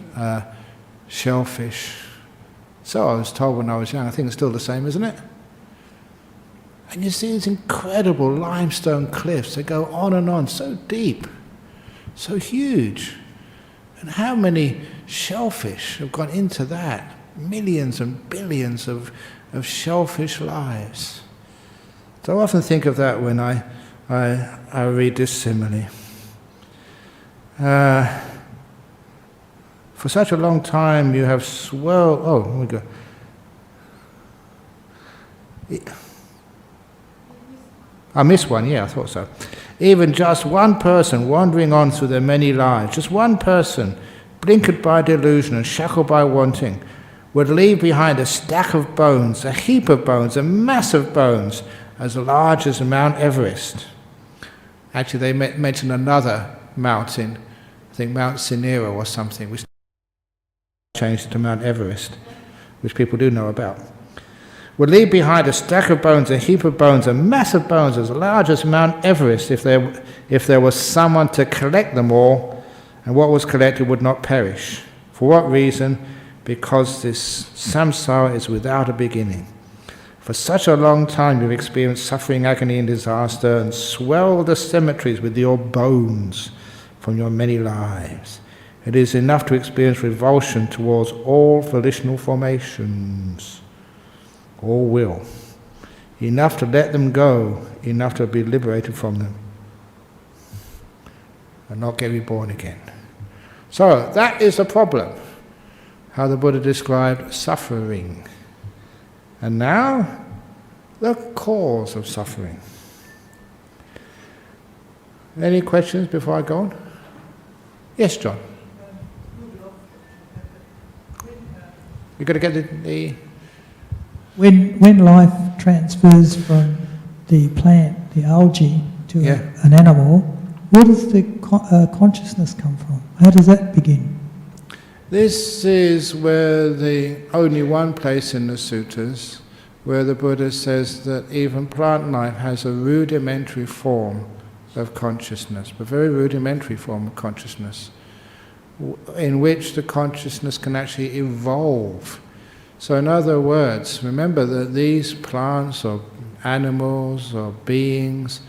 shellfish. So I was told when I was young, I think it's still the same, isn't it? And you see these incredible limestone cliffs that go on and on, so deep, so huge. And how many shellfish have gone into that? Millions and billions of shellfish lives. So I often think of that when I read this simile. For such a long time you have swelled... Oh, here we go. I missed one, yeah, I thought so. Even just one person wandering on through their many lives, just one person, blinkered by delusion and shackled by wanting, would leave behind a stack of bones, a heap of bones, a mass of bones, as large as Mount Everest. Actually, they mentioned another mountain, I think Mount Sinera or something, which changed to Mount Everest, which people do know about. Would leave behind a stack of bones, a heap of bones, a mass of bones as large as Mount Everest if there was someone to collect them all, and what was collected would not perish. For what reason? Because this samsara is without a beginning. For such a long time you've experienced suffering, agony and disaster, and swelled the cemeteries with your bones from your many lives. It is enough to experience revulsion towards all volitional formations. All will. Enough to let them go, enough to be liberated from them, and not get reborn again. So that is the problem, how the Buddha described suffering. And now, the cause of suffering. Any questions before I go on? Yes, John. You've got to get the When life transfers from the plant, the algae, to an animal, where does the consciousness come from? How does that begin? This is where the only one place in the sutras where the Buddha says that even plant life has a rudimentary form of consciousness, a very rudimentary form of consciousness, in which the consciousness can actually evolve. So in other words, remember that these plants or animals or beings,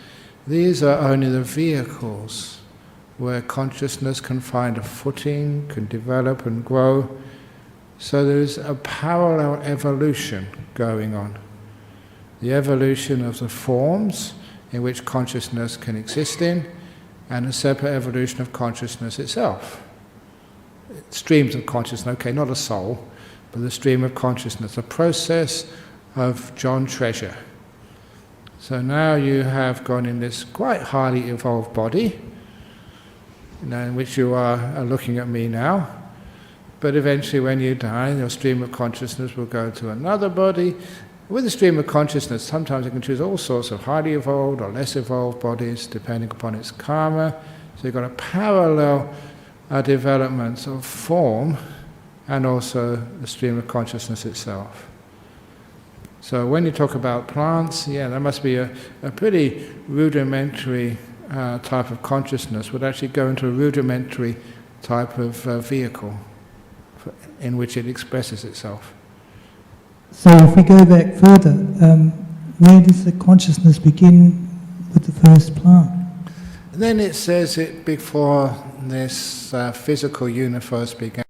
these are only the vehicles where consciousness can find a footing, can develop and grow. So there's a parallel evolution going on. The evolution of the forms in which consciousness can exist in, and a separate evolution of consciousness itself. Streams of consciousness, okay, not a soul, but the stream of consciousness, a process of John Treasure. So now you have gone in this quite highly evolved body, in which you are looking at me now, but eventually when you die, your stream of consciousness will go to another body. With the stream of consciousness, sometimes you can choose all sorts of highly evolved or less evolved bodies, depending upon its karma. So you've got a parallel development of form, and also the stream of consciousness itself. So when you talk about plants, there must be a pretty rudimentary type of consciousness would actually go into a rudimentary type of vehicle in which it expresses itself. So if we go back further, where does the consciousness begin with the first plant? And then it says it before this physical universe began.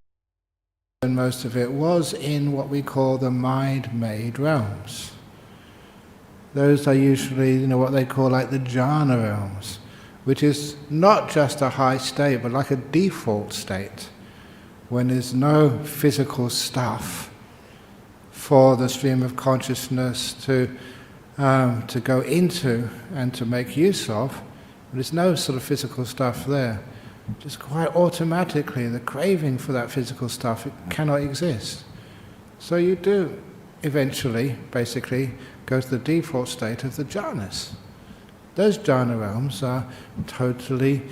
And most of it was in what we call the mind-made realms. those are usually, what they call like the jhana realms, which is not just a high state, but like a default state, when there's no physical stuff for the stream of consciousness to go into and to make use of. There's no sort of physical stuff there. Just quite automatically, the craving for that physical stuff, it cannot exist. So you do eventually, basically, go to the default state of the jhanas. Those jhana realms are totally,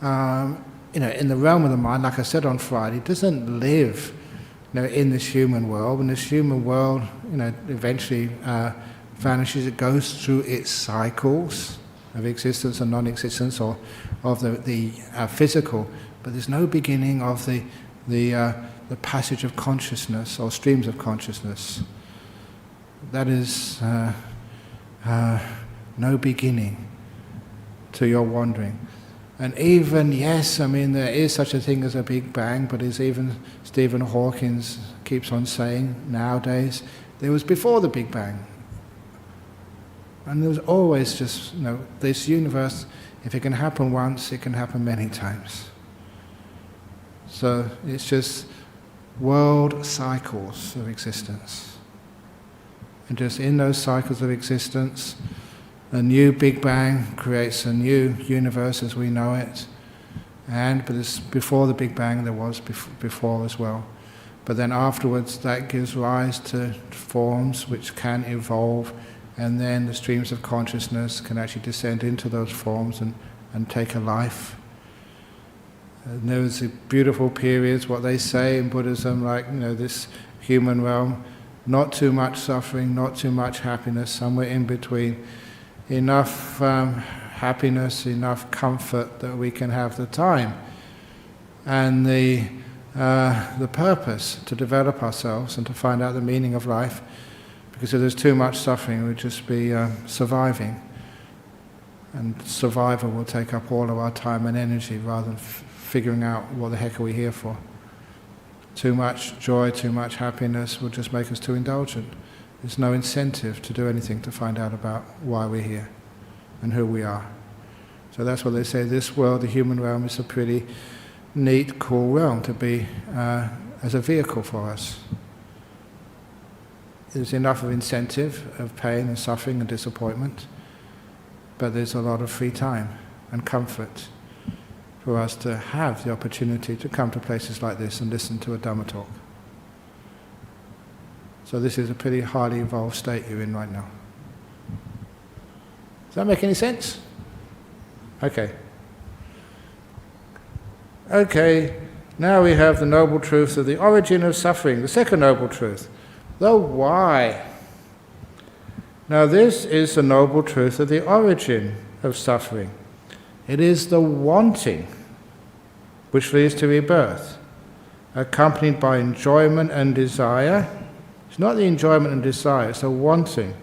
in the realm of the mind, like I said on Friday, it doesn't live, in this human world. And this human world, eventually vanishes. It goes through its cycles of existence and non-existence, or of the physical. But there's no beginning of the passage of consciousness or streams of consciousness. That is no beginning to your wandering. And even, yes, there is such a thing as a Big Bang, but as even Stephen Hawking keeps on saying nowadays, there was before the Big Bang. And there was always just, this universe, if it can happen once, it can happen many times. So it's just world cycles of existence. And just in those cycles of existence, a new Big Bang creates a new universe as we know it. But it's before the Big Bang, there was before as well. But then afterwards, that gives rise to forms which can evolve, and then the streams of consciousness can actually descend into those forms and take a life. And there was beautiful periods, what they say in Buddhism, like, this human realm, not too much suffering, not too much happiness, somewhere in between. Enough happiness, enough comfort that we can have the time and the purpose to develop ourselves and to find out the meaning of life. Because if there's too much suffering, we'll just be surviving. And survival will take up all of our time and energy rather than figuring out what the heck are we here for. Too much joy, too much happiness will just make us too indulgent. There's no incentive to do anything to find out about why we're here and who we are. So that's what they say, this world, the human realm, is a pretty neat, cool realm to be as a vehicle for us. There's enough of incentive of pain and suffering and disappointment, but there's a lot of free time and comfort for us to have the opportunity to come to places like this and listen to a Dhamma talk. So this is a pretty highly evolved state you're in right now. Does that make any sense? Okay. Okay, now we have the noble truth of the origin of suffering, the second noble truth, the why. Now this is the noble truth of the origin of suffering. It is the wanting which leads to rebirth, accompanied by enjoyment and desire. It's not the enjoyment and desire, it's the wanting,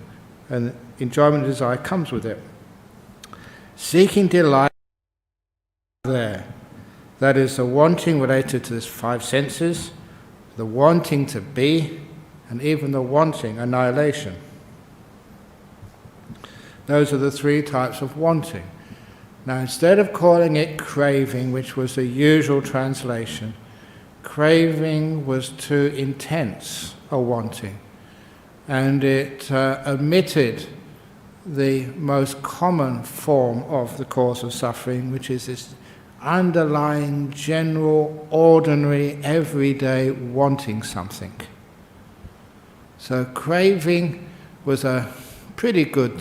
and enjoyment and desire comes with it. Seeking delight there. That is the wanting related to the five senses, the wanting to be, and even the wanting annihilation. Those are the three types of wanting. Now, instead of calling it craving, which was the usual translation, craving was too intense a wanting, and it omitted the most common form of the cause of suffering, which is this underlying, general, ordinary, everyday wanting something. So craving was a pretty good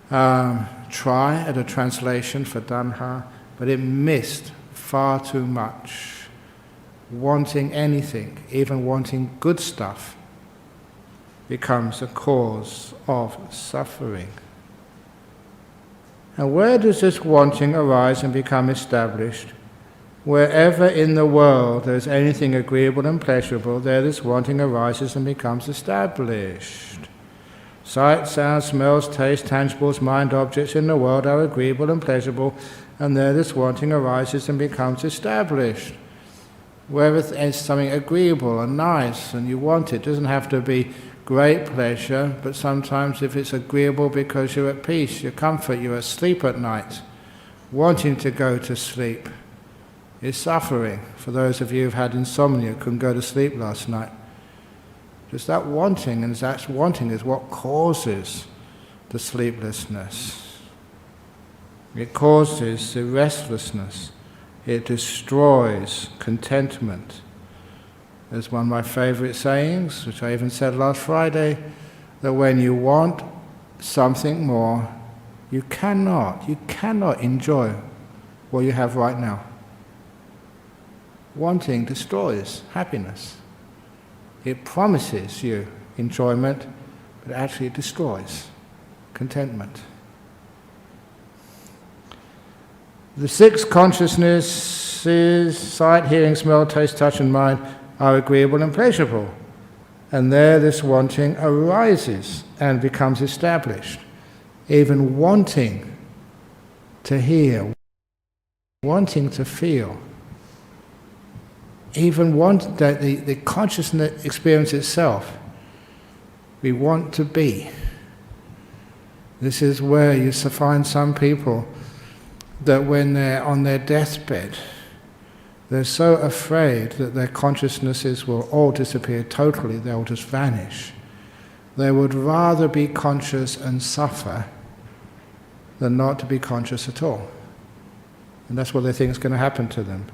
try at a translation for Dhanha, but it missed far too much. Wanting anything, even wanting good stuff, becomes a cause of suffering. And where does this wanting arise and become established? Wherever in the world there is anything agreeable and pleasurable, there this wanting arises and becomes established. Sight, sound, smells, taste, tangibles, mind objects in the world are agreeable and pleasurable, and there this wanting arises and becomes established. Wherever there's something agreeable and nice and you want it, doesn't have to be great pleasure, but sometimes if it's agreeable because you're at peace, you're comfort, you're asleep at night, wanting to go to sleep is suffering. For those of you who've had insomnia, couldn't go to sleep last night. Just that wanting, and that wanting is what causes the sleeplessness. It causes the restlessness. It destroys contentment. There's one of my favorite sayings, which I even said last Friday, that when you want something more, you cannot enjoy what you have right now. Wanting destroys happiness. It promises you enjoyment, but actually it destroys contentment. The six consciousnesses, sight, hearing, smell, taste, touch and mind, are agreeable and pleasurable. And there this wanting arises and becomes established. Even wanting to hear, wanting to feel, even want the consciousness experience itself, we want to be. This is where you find some people that when they're on their deathbed, they're so afraid that their consciousnesses will all disappear totally, they'll just vanish. They would rather be conscious and suffer than not to be conscious at all. And that's what they think is going to happen to them.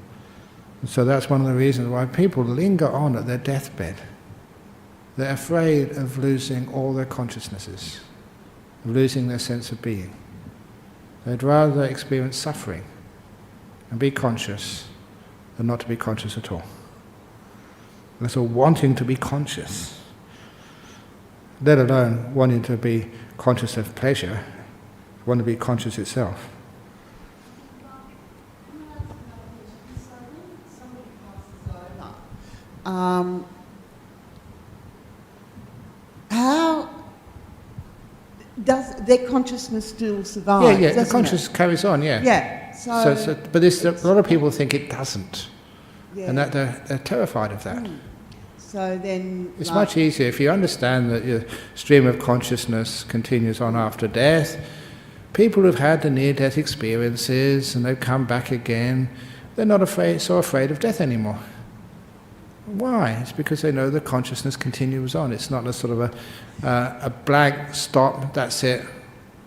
And so that's one of the reasons why people linger on at their deathbed. They're afraid of losing all their consciousnesses, of losing their sense of being. They'd rather experience suffering and be conscious than not to be conscious at all. There's a wanting to be conscious, let alone wanting to be conscious of pleasure, want to be conscious itself. How does their consciousness still survive? Yeah, the consciousness carries on, yeah. Yeah. But a lot of people think it doesn't, and that they're terrified of that. So then, it's much easier if you understand that your stream of consciousness continues on after death. People who've had the near-death experiences and they've come back again, they're not so afraid of death anymore. Why? It's because they know the consciousness continues on. It's not a sort of a blank stop, that's it,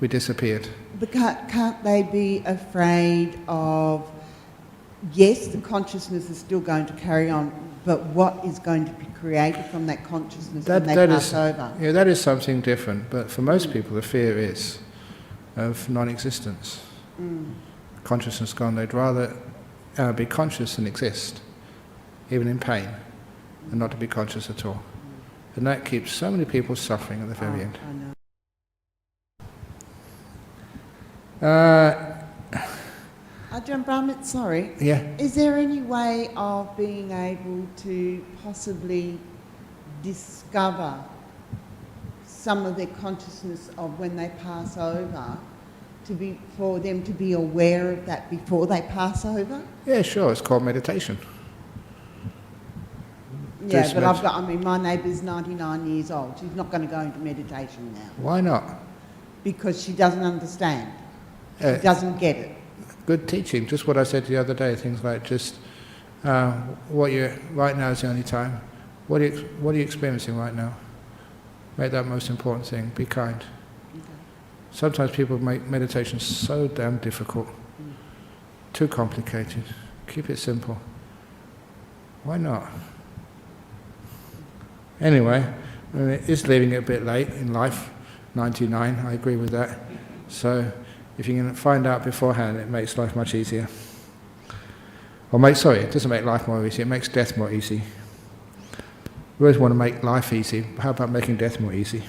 we disappeared. But can't they be afraid of, yes, the consciousness is still going to carry on, but what is going to be created from that consciousness when they pass over? Yeah, that is something different. But for most people, the fear is of non-existence. Consciousness gone. They'd rather be conscious than exist, even in pain, and not to be conscious at all. And that keeps so many people suffering at the very end. Ajahn Brahm, sorry. Yeah. Is there any way of being able to possibly discover some of their consciousness of when they pass over, for them to be aware of that before they pass over? Yeah, sure. It's called meditation. Yeah, but my neighbour's 99 years old. She's not going to go into meditation now. Why not? Because she doesn't understand. She doesn't get it. Good teaching. Just what I said the other day. Things like just right now is the only time. What are you experiencing right now? Make that most important thing. Be kind. Okay. Sometimes people make meditation so damn difficult, too complicated. Keep it simple. Why not? Anyway, it's leaving it a bit late in life. 99. I agree with that. So, if you can find out beforehand, it makes life much easier. It doesn't make life more easy, it makes death more easy. We always want to make life easy. How about making death more easy?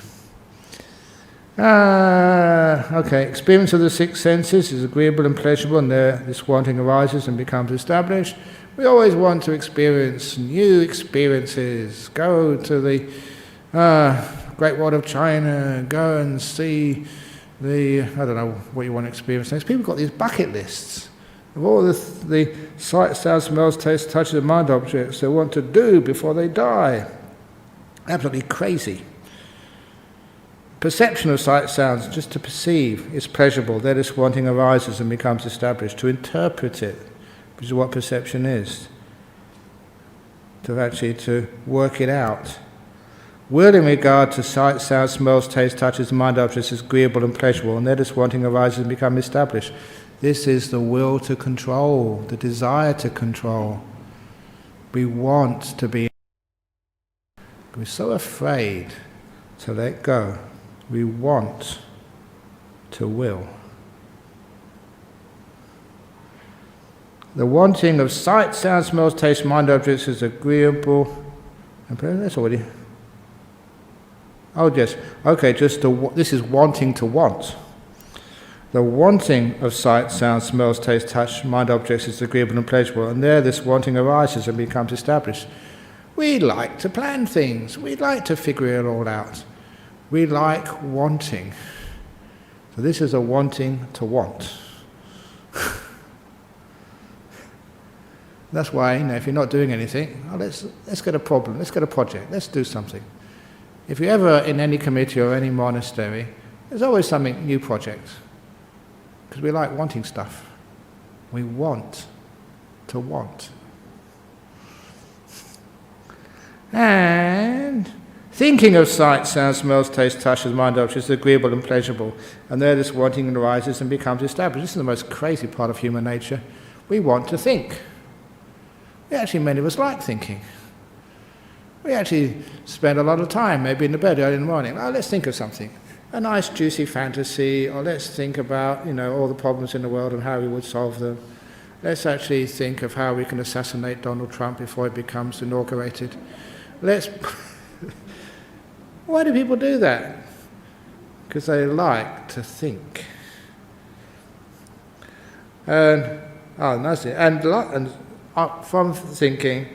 Okay, experience of the six senses is agreeable and pleasurable, and there this wanting arises and becomes established. We always want to experience new experiences. Go to the Great Wall of China, go and see I don't know what you want to experience next. People have got these bucket lists of all the sight, sound, smells, taste, touches and mind objects they want to do before they die. Absolutely crazy. Perception of sight, sounds, just to perceive, is pleasurable. Then this wanting arises and becomes established. To interpret it, which is what perception is. To work it out. Will in regard to sight, sound, smells, taste, touches, mind objects is agreeable and pleasurable, and then this wanting arises and becomes established. This is the will to control, the desire to control. We want to be. We're so afraid to let go. We want to will. The wanting of sight, sound, smells, taste, mind objects is agreeable. That's already. Oh yes. Okay. This is wanting to want. The wanting of sight, sound, smells, taste, touch, mind objects is agreeable and pleasurable, and there this wanting arises and becomes established. We like to plan things. We like to figure it all out. We like wanting. So this is a wanting to want. That's why, if you're not doing anything, let's get a problem, let's get a project, let's do something. If you're ever in any committee or any monastery, there's always something, new project. Because we like wanting stuff. We want to want. And thinking of sight, sound, smells, taste, touches, mind objects is agreeable and pleasurable. And there this wanting arises and becomes established. This is the most crazy part of human nature. We want to think. Many of us like thinking. We actually spend a lot of time, maybe in the bed early in the morning. Let's think of something. A nice juicy fantasy, or let's think about, all the problems in the world and how we would solve them. Let's actually think of how we can assassinate Donald Trump before he becomes inaugurated. Why do people do that? Because they like to think. And from thinking,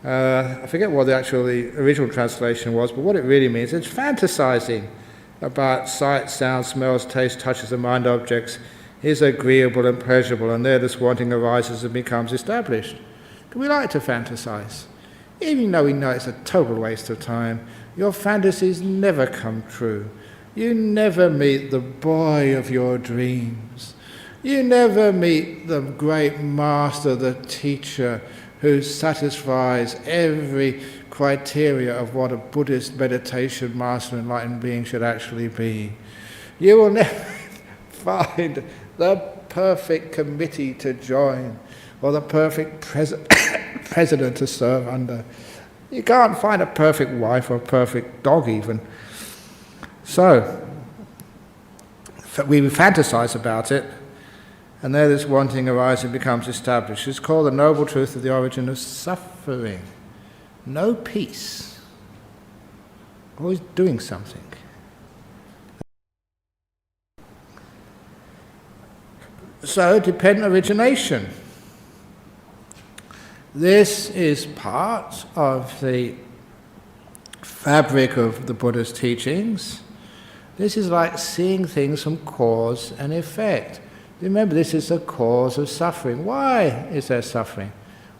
I forget what the original translation was, but what it really means is fantasizing about sight, sound, smells, taste, touches and mind objects is agreeable and pleasurable, and there this wanting arises and becomes established. Do we like to fantasize? Even though we know it's a total waste of time, your fantasies never come true. You never meet the boy of your dreams. You never meet the great master, the teacher, who satisfies every criteria of what a Buddhist meditation master enlightened being should actually be. You will never find the perfect committee to join or the perfect president to serve under. You can't find a perfect wife or a perfect dog even. So, we fantasize about it, and there this wanting arises and becomes established. It's called the noble truth of the origin of suffering. No peace. Always doing something. So, dependent origination. This is part of the fabric of the Buddha's teachings. This is like seeing things from cause and effect. Remember, this is the cause of suffering. Why is there suffering?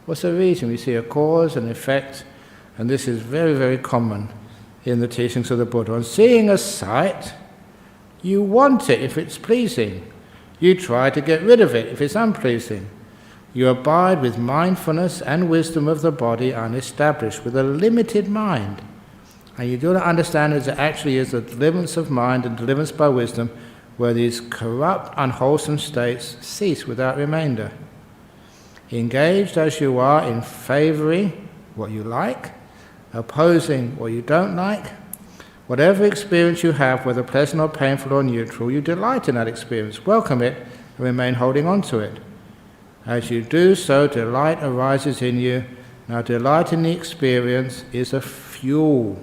What's the reason? We see a cause and effect, and this is very, very common in the teachings of the Buddha. On seeing a sight, you want it if it's pleasing. You try to get rid of it if it's unpleasing. You abide with mindfulness and wisdom of the body unestablished, with a limited mind. And you do not understand as it actually is the deliverance of mind and deliverance by wisdom, where these corrupt, unwholesome states cease without remainder. Engaged as you are in favouring what you like, opposing what you don't like, whatever experience you have, whether pleasant or painful or neutral, you delight in that experience, welcome it, and remain holding on to it. As you do so, delight arises in you. Now, delight in the experience is a fuel.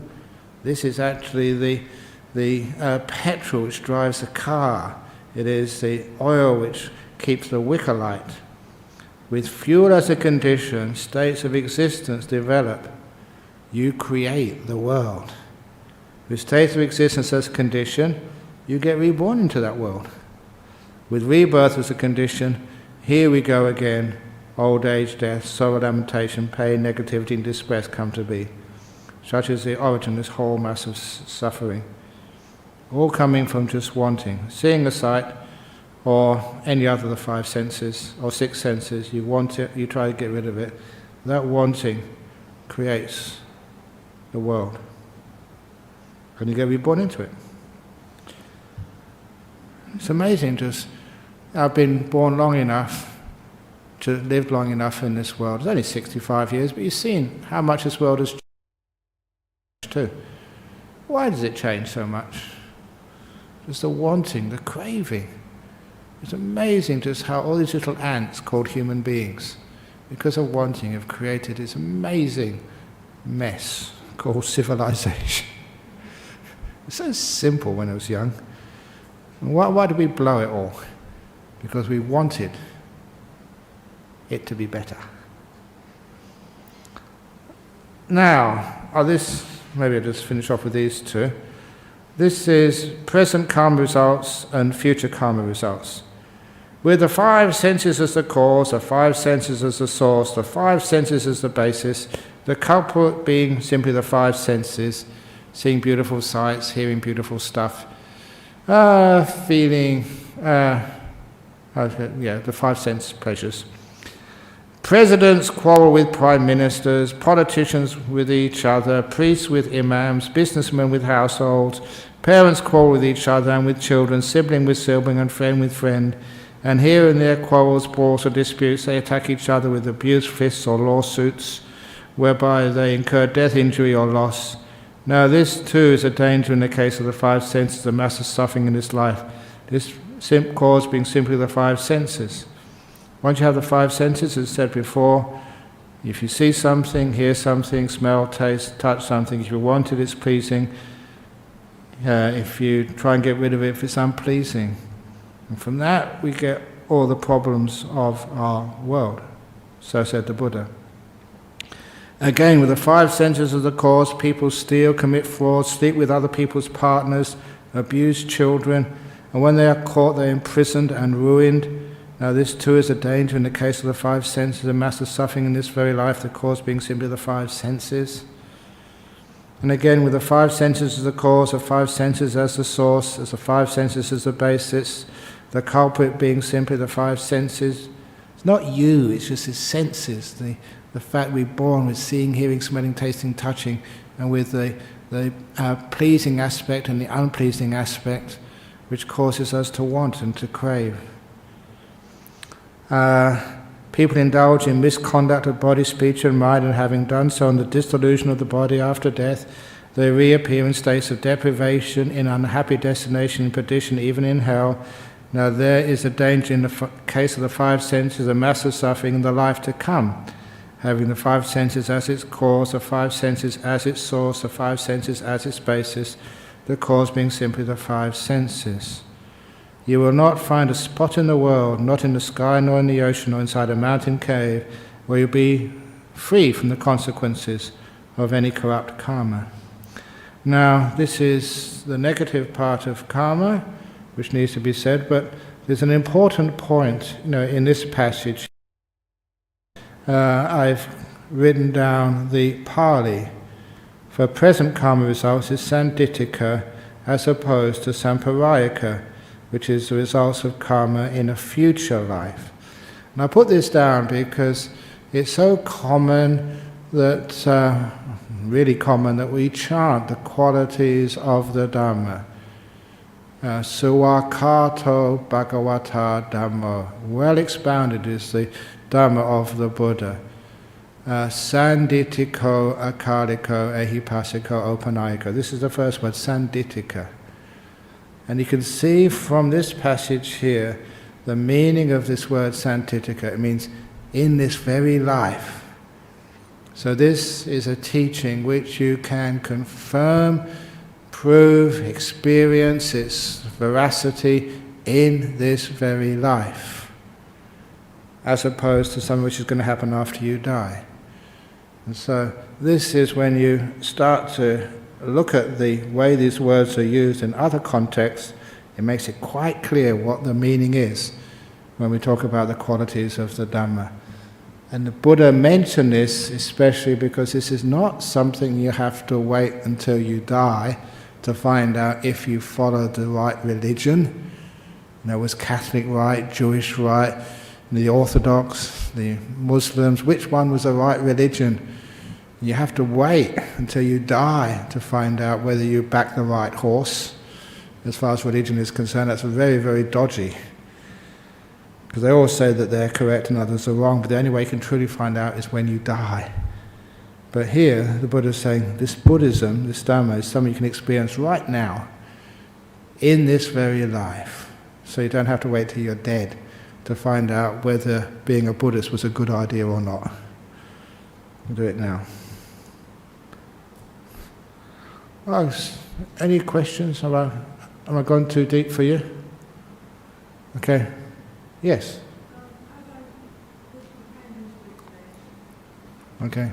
This is actually the petrol which drives the car. It is the oil which keeps the wicker light. With fuel as a condition, states of existence develop. You create the world. With states of existence as a condition, you get reborn into that world. With rebirth as a condition, here we go again. Old age, death, sorrow, lamentation, pain, negativity and distress come to be. Such is the origin of this whole mass of suffering. all coming from just wanting. Seeing a sight or any other of the 5 senses or 6 senses, you want it, you try to get rid of it. That wanting creates the world. And you get reborn into it. It's amazing just, I've been born long enough to live long enough in this world. It's only 65 years, but you've seen how much this world has changed too. Why does it change so much? Just the wanting, the craving. It's amazing just how all these little ants called human beings, because of wanting, have created this amazing mess called civilization. It's so simple when I was young. Why did we blow it all? Because we wanted it to be better. Now, maybe I'll just finish off with these two. This is present karma results and future karma results. With the 5 senses as the cause, the 5 senses as the source, the 5 senses as the basis, the culprit being simply the 5 senses, seeing beautiful sights, hearing beautiful stuff, feeling, the 5 sense pleasures. Presidents quarrel with prime ministers, politicians with each other, priests with imams, businessmen with households, parents quarrel with each other and with children, sibling with sibling and friend with friend, and here and there quarrels, brawls or disputes, they attack each other with abuse, fists or lawsuits, whereby they incur death, injury or loss. Now this too is a danger in the case of the 5 senses, the mass of suffering in this life. This cause being simply the 5 senses. Once you have the 5 senses, as said before, if you see something, hear something, smell, taste, touch something, if you want it, it's pleasing. If you try and get rid of it, if it's unpleasing. And from that, we get all the problems of our world. So said the Buddha. Again, with the 5 senses as the cause, people steal, commit fraud, sleep with other people's partners, abuse children, and when they are caught, they are imprisoned and ruined. Now this too is a danger in the case of the 5 senses, a mass of suffering in this very life, the cause being simply the 5 senses. And again, with the 5 senses as the cause, the 5 senses as the source, as the 5 senses as the basis, the culprit being simply the 5 senses. It's not you, it's just the senses, the fact we're born with seeing, hearing, smelling, tasting, touching, and with the pleasing aspect and the unpleasing aspect, which causes us to want and to crave. People indulge in misconduct of body, speech and mind, and having done so in the dissolution of the body after death, they reappear in states of deprivation, in unhappy destination, in perdition, even in hell. Now there is a danger in the case of the 5 senses, a mass of suffering in the life to come, having the 5 senses as its cause, the 5 senses as its source, the 5 senses as its basis, the cause being simply the 5 senses. You will not find a spot in the world, not in the sky nor in the ocean or inside a mountain cave, where you'll be free from the consequences of any corrupt karma. Now, this is the negative part of karma, which needs to be said, but there's an important point, in this passage. I've written down the Pali for present karma results is Sandittika as opposed to Samparayaka, which is the results of karma in a future life. And I put this down because it's so common that, really common, that we chant the qualities of the Dhamma. Suwakato Bhagavata Dhammo. Well expounded is the Dhamma of the Buddha. Sanditiko Akaliko Ehipasiko Opanayiko. This is the first word, Sanditika. And you can see from this passage here the meaning of this word Sanditika. It means in this very life. So this is a teaching which you can confirm, prove, experience its veracity in this very life, as opposed to something which is going to happen after you die. And so this is when you start to look at the way these words are used in other contexts, it makes it quite clear what the meaning is when we talk about the qualities of the Dhamma. And the Buddha mentioned this especially because this is not something you have to wait until you die to find out if you followed the right religion. Was Catholic right, Jewish right, the Orthodox, the Muslims, which one was the right religion? You have to wait until you die to find out whether you back the right horse. As far as religion is concerned, that's very, very dodgy. Because they all say that they're correct and others are wrong, but the only way you can truly find out is when you die. But here, the Buddha's saying, this Buddhism, this Dhamma, is something you can experience right now, in this very life. So you don't have to wait till you're dead to find out whether being a Buddhist was a good idea or not. We'll do it now. Oh, any questions? Am I going too deep for you? Okay. Yes. Okay.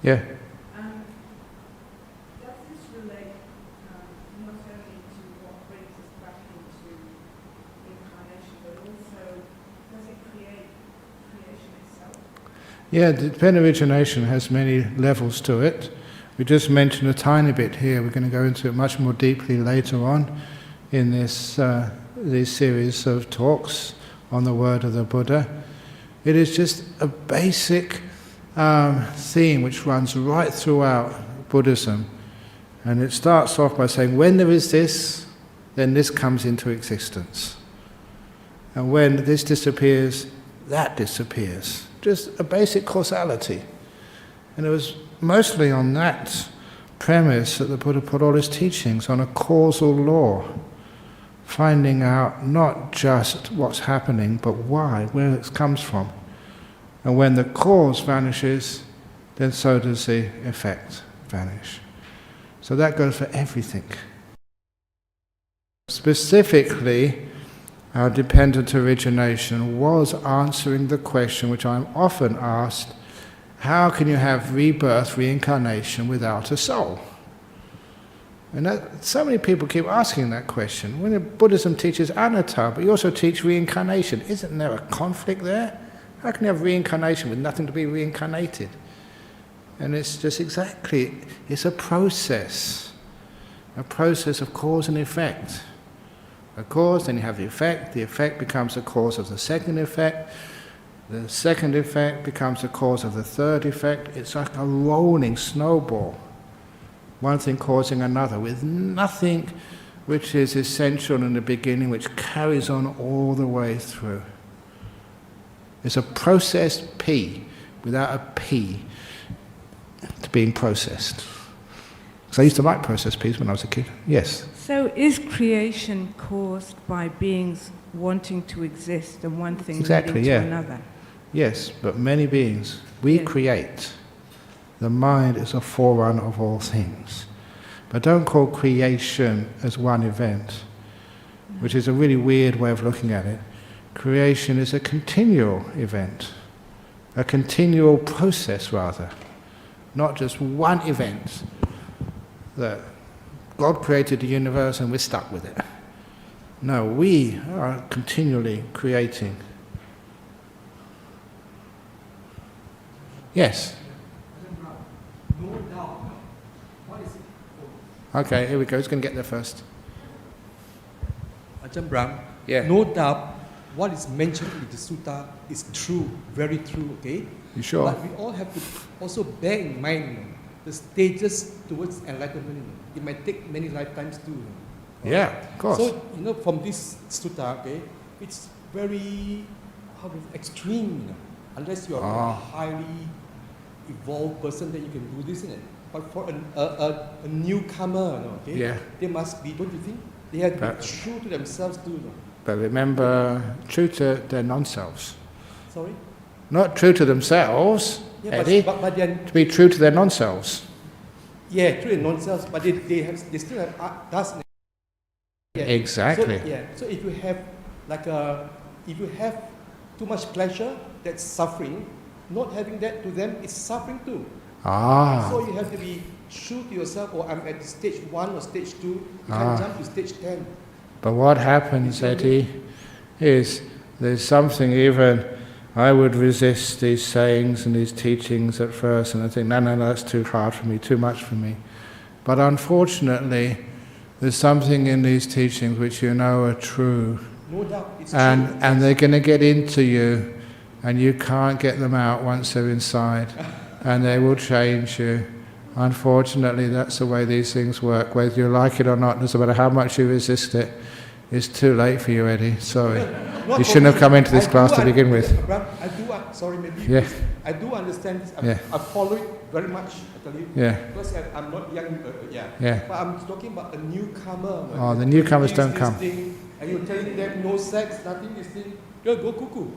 Yeah. Does this relate not only to what brings us back into incarnation, but also does it create creation itself? Yeah, the dependent origination has many levels to it. We just mentioned a tiny bit here. We're going to go into it much more deeply later on in this series of talks on the word of the Buddha. It is just a basic theme which runs right throughout Buddhism. And it starts off by saying, when there is this, then this comes into existence. And when this disappears, that disappears. Just a basic causality. And it was mostly on that premise that the Buddha put all his teachings, on a causal law, finding out not just what's happening, but why, where it comes from. And when the cause vanishes, then so does the effect vanish. So that goes for everything. Specifically, our dependent origination was answering the question which I'm often asked, how can you have rebirth, reincarnation without a soul? And so many people keep asking that question. When Buddhism teaches anatta, but you also teach reincarnation, isn't there a conflict there? How can you have reincarnation with nothing to be reincarnated? And it's just exactly, it's a process of cause and effect. A cause, then you have the effect becomes the cause of the second effect becomes the cause of the third effect. It's like a rolling snowball, one thing causing another, with nothing which is essential in the beginning, which carries on all the way through. It's a processed P without a P to being processed. So I used to like processed P's when I was a kid. Yes? So is creation caused by beings wanting to exist and one thing exactly, leading to another? Yes, but many beings. We create. The mind is a forerunner of all things. But don't call creation as one event, which is a really weird way of looking at it. Creation is a continual event, a continual process rather, not just one event that God created the universe and we're stuck with it. No, we are continually creating. Yes? No doubt. What is it? Okay, here we go. Who's going to get there first? Ajahn Brahm, Yeah. no doubt what is mentioned in the sutta is true, very true, okay? You sure? But we all have to also bear in mind the stages towards enlightenment. It might take many lifetimes too. Yeah, of course. So, from this sutta, okay, it's very extreme, unless you are a highly evolved person, that you can do this, isn't it? But for a newcomer, okay, they must be, don't you think? They have to be true to themselves too. But remember, true to their non-selves. Sorry? Not true to themselves, Eddie, but to be true to their non-selves. Yeah, true to non-selves, but they still have dust. Yeah. Exactly. So if you have if you have too much pleasure, that's suffering. Not having that to them is suffering too. So you have to be true to yourself. Or I'm at stage 1 or stage 2. You can jump to stage 10. But what happens, Eddie, is there's something even I would resist these sayings and these teachings at first, and I think, no, that's too hard for me, too much for me. But unfortunately, there's something in these teachings which you know are true. No doubt, it's and, true. And they're going to get into you, and you can't get them out once they're inside, and they will change you. Unfortunately, that's the way these things work. Whether you like it or not, doesn't matter how much you resist it, it's too late for you, Eddie. Sorry. You shouldn't have come into this class to begin with. Sorry, maybe. Yeah. I do understand this. Yeah. I follow it very much, I tell you. Yeah. Because I'm not young, Yeah. But I'm talking about a newcomer. Oh, the newcomers don't come. And you're telling them no sex, nothing, this thing. Go cuckoo.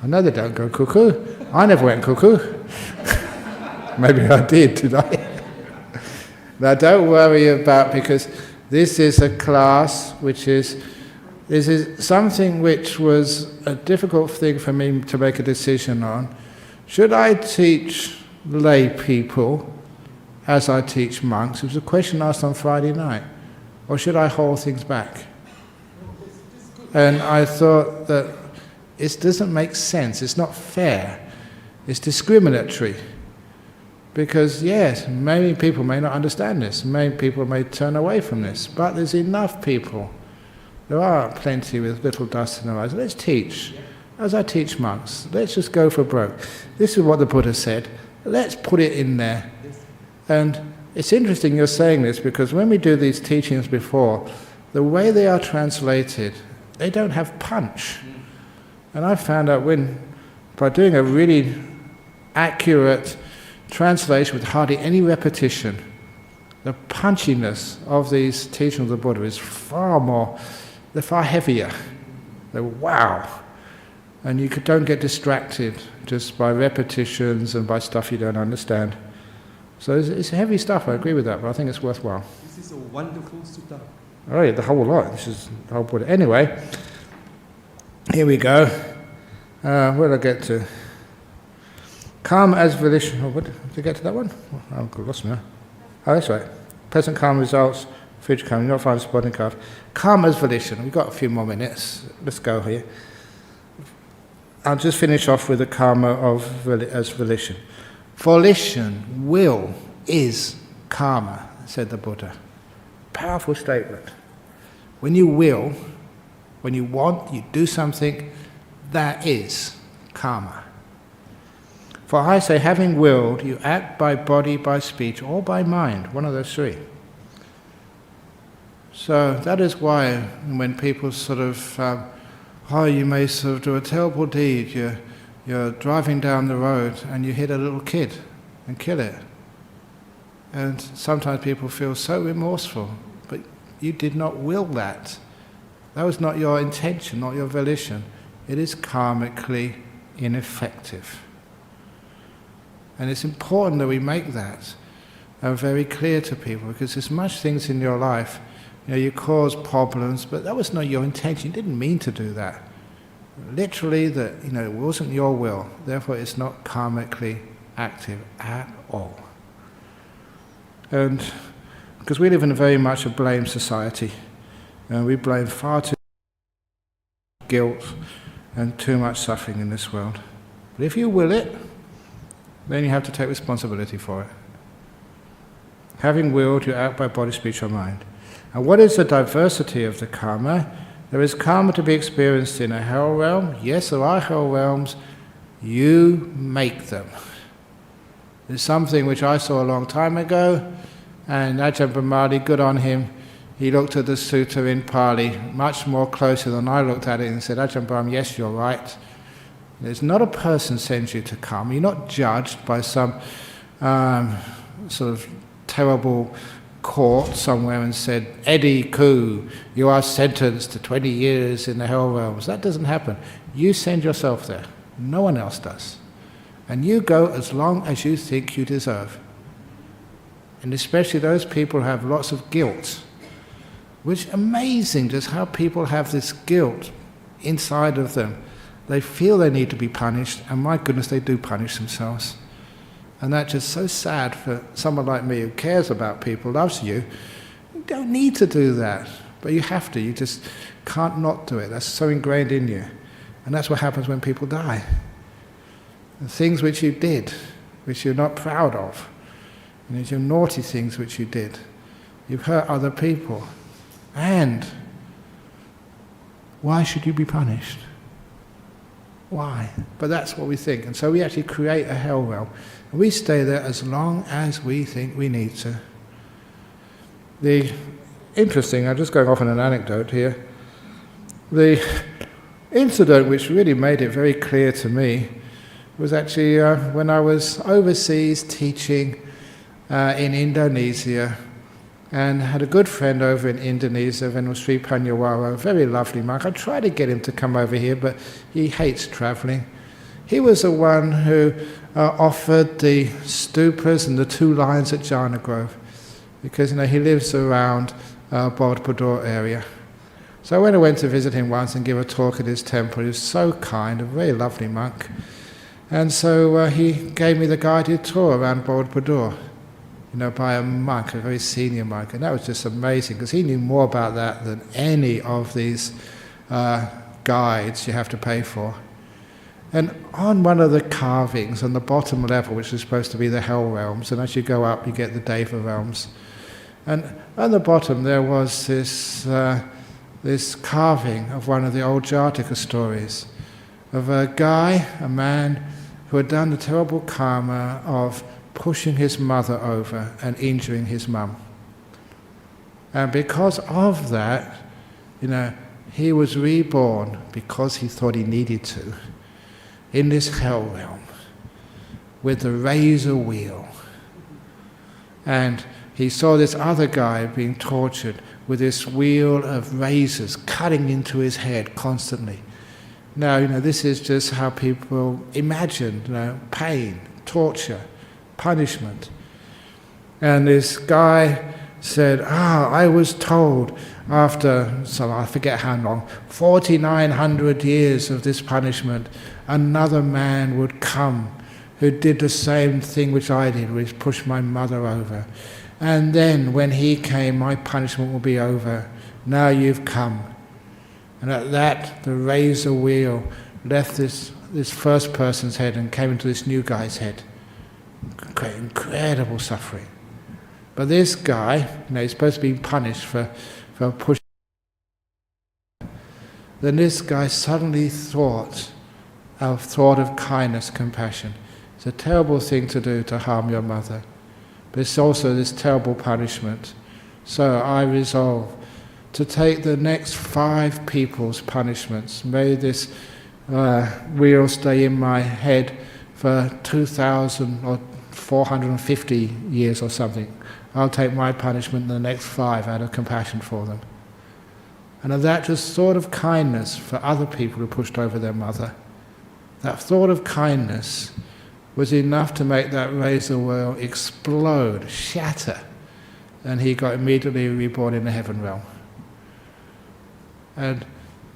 I know they don't go cuckoo. I never went cuckoo. Maybe I did I? Now don't worry about, because this is a class this is something which was a difficult thing for me to make a decision on. Should I teach lay people as I teach monks? It was a question asked on Friday night. Or should I hold things back? And I thought that it doesn't make sense, it's not fair, it's discriminatory. Because yes, many people may not understand this, many people may turn away from this, but there's enough people. There are plenty with little dust in their eyes. Let's teach, as I teach monks, let's just go for broke. This is what the Buddha said, let's put it in there. And it's interesting you're saying this, because when we do these teachings before, the way they are translated, they don't have punch. And I found out by doing a really accurate translation with hardly any repetition, the punchiness of these teachings of the Buddha is they're far heavier. They're wow. And you don't get distracted just by repetitions and by stuff you don't understand. So it's heavy stuff, I agree with that, but I think it's worthwhile. This is a wonderful sutta. Oh yeah, the whole lot. This is the whole Buddha. Anyway, here we go. Where did I get to? Karma as volition. Oh, what, did I get to that one? Oh, I've lost me now. Oh, that's right. Present karma results, future karma, not find a spotting card. Karma as volition. We've got a few more minutes. Let's go here. I'll just finish off with the karma as volition. Volition, will, is karma, said the Buddha. Powerful statement. When you will, when you want, you do something, that is karma. For I say, having willed, you act by body, by speech, or by mind, one of those three. So that is why when people sort of, you may sort of do a terrible deed, you're driving down the road and you hit a little kid and kill it. And sometimes people feel so remorseful, but you did not will that. That was not your intention, not your volition. It is karmically ineffective. And it's important that we make that very clear to people, because there's much things in your life, you cause problems, but that was not your intention. You didn't mean to do that. Literally, it wasn't your will. Therefore, it's not karmically active at all. And because we live in very much a blame society, and we blame far too much guilt and too much suffering in this world. But if you will it, then you have to take responsibility for it. Having willed, you act by body, speech, or mind. And what is the diversity of the karma? There is karma to be experienced in a hell realm. Yes, there are hell realms. You make them. There's something which I saw a long time ago, and Ajahn Brahm, good on him, he looked at the sutta in Pali much more closely than I looked at it and said, Ajahn Brahm, yes, you're right. There's not a person sends you to karma. You're not judged by some sort of terrible court somewhere and said, Eddie Koo, you are sentenced to 20 years in the hell realms. That doesn't happen. You send yourself there. No one else does. And you go as long as you think you deserve. And especially those people who have lots of guilt, which is amazing just how people have this guilt inside of them. They feel they need to be punished, and my goodness, they do punish themselves. And that's just so sad for someone like me who cares about people, loves you. You don't need to do that, but you have to. You just can't not do it. That's so ingrained in you. And that's what happens when people die. the things which you did, which you're not proud of, your naughty things which you did. You've hurt other people. And why should you be punished? Why? But that's what we think. And so we actually create a hell realm. And we stay there as long as we think we need to. I'm just going off on an anecdote here. The incident which really made it very clear to me was actually when I was overseas teaching in Indonesia, and had a good friend over in Indonesia, Venerable Sri Panyawara, a very lovely monk. I tried to get him to come over here, but he hates travelling. He was the one who offered the stupas and the 2 lions at Jhana Grove, because he lives around Bodhpur area. So when I went to visit him once and give a talk at his temple, he was so kind, a very lovely monk. And so he gave me the guided tour around Bodhpur, by a monk, a very senior monk. And that was just amazing, because he knew more about that than any of these guides you have to pay for. And on one of the carvings, on the bottom level, which is supposed to be the hell realms, and as you go up you get the Deva realms, and on the bottom there was this carving of one of the old Jataka stories, of a man who had done the terrible karma of pushing his mother over and injuring his mum. And because of that, he was reborn, because he thought he needed to, in this hell realm with the razor wheel. And he saw this other guy being tortured with this wheel of razors cutting into his head constantly. Now, this is just how people imagine, pain, torture, punishment. And this guy said, I was told after, I forget how long, 4,900 years of this punishment, another man would come who did the same thing which I did, which pushed my mother over. And then when he came, my punishment will be over. Now you've come. And at that, the razor wheel left this first person's head and came into this new guy's head. Incredible suffering. But this guy, he's supposed to be punished for pushing. Then this guy suddenly thought of kindness, compassion. It's a terrible thing to do, to harm your mother. But it's also this terrible punishment. So I resolve to take the next 5 people's punishments. May this wheel stay in my head for 2,000 or 450 years or something. I'll take my punishment in the next 5 out of compassion for them. And of that just thought of kindness for other people who pushed over their mother, that thought of kindness was enough to make that razor wheel explode, shatter, and he got immediately reborn in the heaven realm. And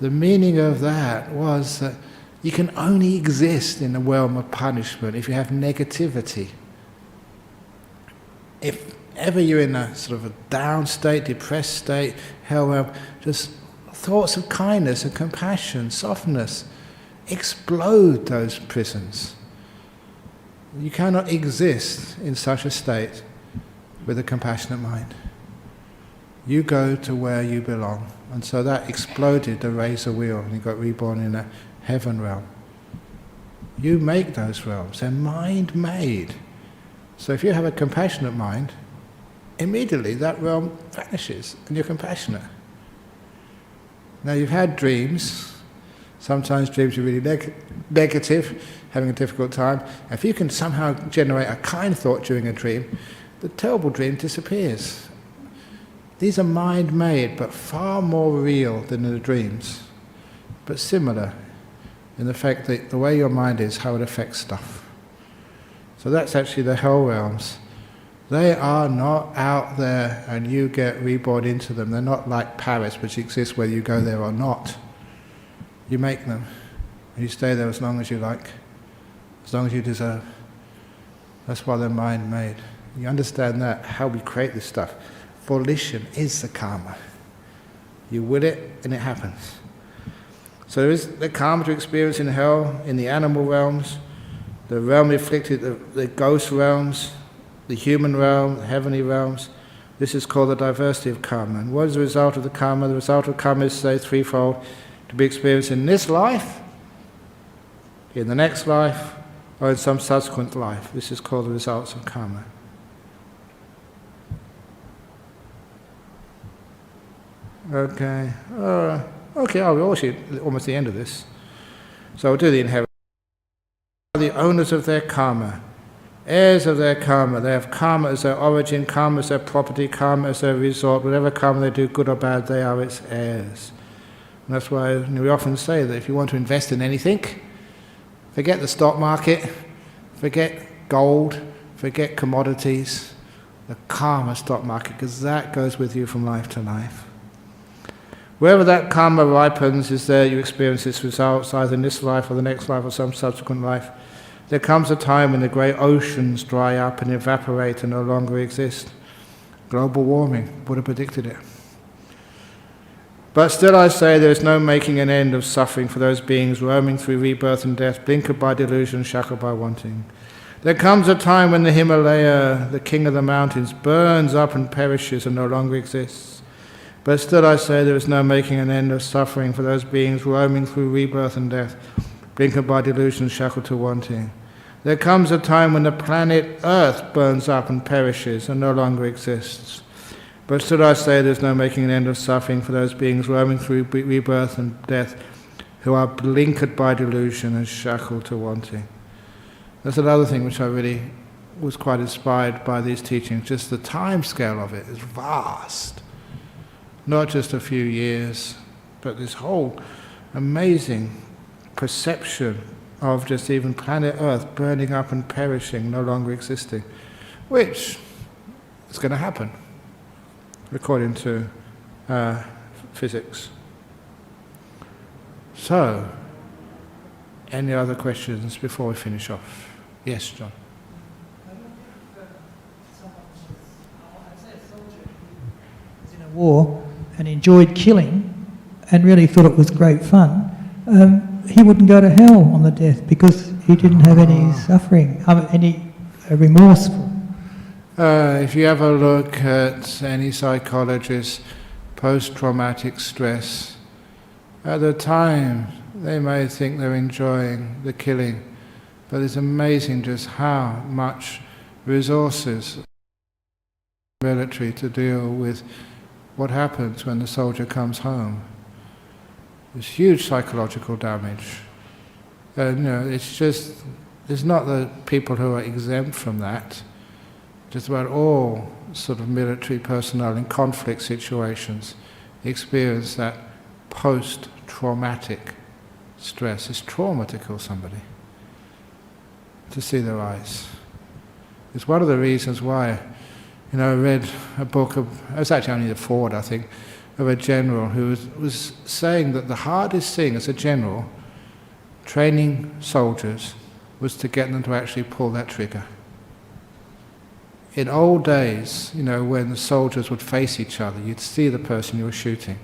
the meaning of that was that you can only exist in the realm of punishment if you have negativity. If ever you're in a sort of a down state, depressed state, hell realm, just thoughts of kindness and compassion, softness, explode those prisons. You cannot exist in such a state with a compassionate mind. You go to where you belong. And so that exploded the razor wheel, and he got reborn in a heaven realm. You make those realms. They're mind-made. So if you have a compassionate mind, immediately that realm vanishes and you're compassionate. Now you've had dreams. Sometimes dreams are really negative, having a difficult time. If you can somehow generate a kind thought during a dream, the terrible dream disappears. These are mind-made, but far more real than the dreams, but similar in the fact that the way your mind is, how it affects stuff. So that's actually the hell realms. They are not out there and you get reborn into them. They're not like Paris, which exists whether you go there or not. You make them, and you stay there as long as you like, as long as you deserve. That's why they're mind-made. You understand that, how we create this stuff. Volition is the karma. You will it, and it happens. So there is the karma to experience in hell, in the animal realms. the realm afflicted, the ghost realms, the human realm, the heavenly realms. This is called the diversity of karma. And what is the result of the karma? The result of karma is, say, threefold: to be experienced in this life, in the next life, or in some subsequent life. This is called the results of karma. Okay. Okay, we're actually almost the end of this. So we'll do the inheritance. The owners of their karma, heirs of their karma. They have karma as their origin, karma as their property, karma as their resort. Whatever karma they do, good or bad, they are its heirs. And that's why we often say that if you want to invest in anything, forget the stock market, forget gold, forget commodities, the karma stock market, because that goes with you from life to life. Wherever that karma ripens is there you experience its results, either in this life or the next life or some subsequent life. There comes a time when the great oceans dry up and evaporate and no longer exist. Global warming, Buddha predicted it. But still I say there is no making an end of suffering for those beings roaming through rebirth and death, blinkered by delusion, shackled by wanting. There comes a time when the Himalaya, the king of the mountains, burns up and perishes and no longer exists. But still I say there is no making an end of suffering for those beings roaming through rebirth and death, blinkered by delusion, shackled to wanting. There comes a time when the planet Earth burns up and perishes and no longer exists. But still I say there is no making an end of suffering for those beings roaming through rebirth and death, who are blinkered by delusion and shackled to wanting. That's another thing which I really was quite inspired by these teachings. Just the time scale of it is vast. Not just a few years, but this whole amazing perception of just even planet Earth burning up and perishing, no longer existing, which is going to happen, according to physics. So, any other questions before we finish off? Yes, John. In a war and enjoyed killing and really thought it was great fun, he wouldn't go to hell on the death because he didn't have any suffering, any remorse. If you have a look at any psychologist, post-traumatic stress, at the time they may think they're enjoying the killing, but it's amazing just how much resources military to deal with what happens when the soldier comes home. There's huge psychological damage. It's just, there's not the people who are exempt from that. Just about all sort of military personnel in conflict situations experience that post-traumatic stress. It's trauma to kill somebody, to see their eyes. It's one of the reasons why, I read a book of, it was actually only the foreword, I think, of a general who was saying that the hardest thing as a general, training soldiers, was to get them to actually pull that trigger. In old days, when the soldiers would face each other, you'd see the person you were shooting.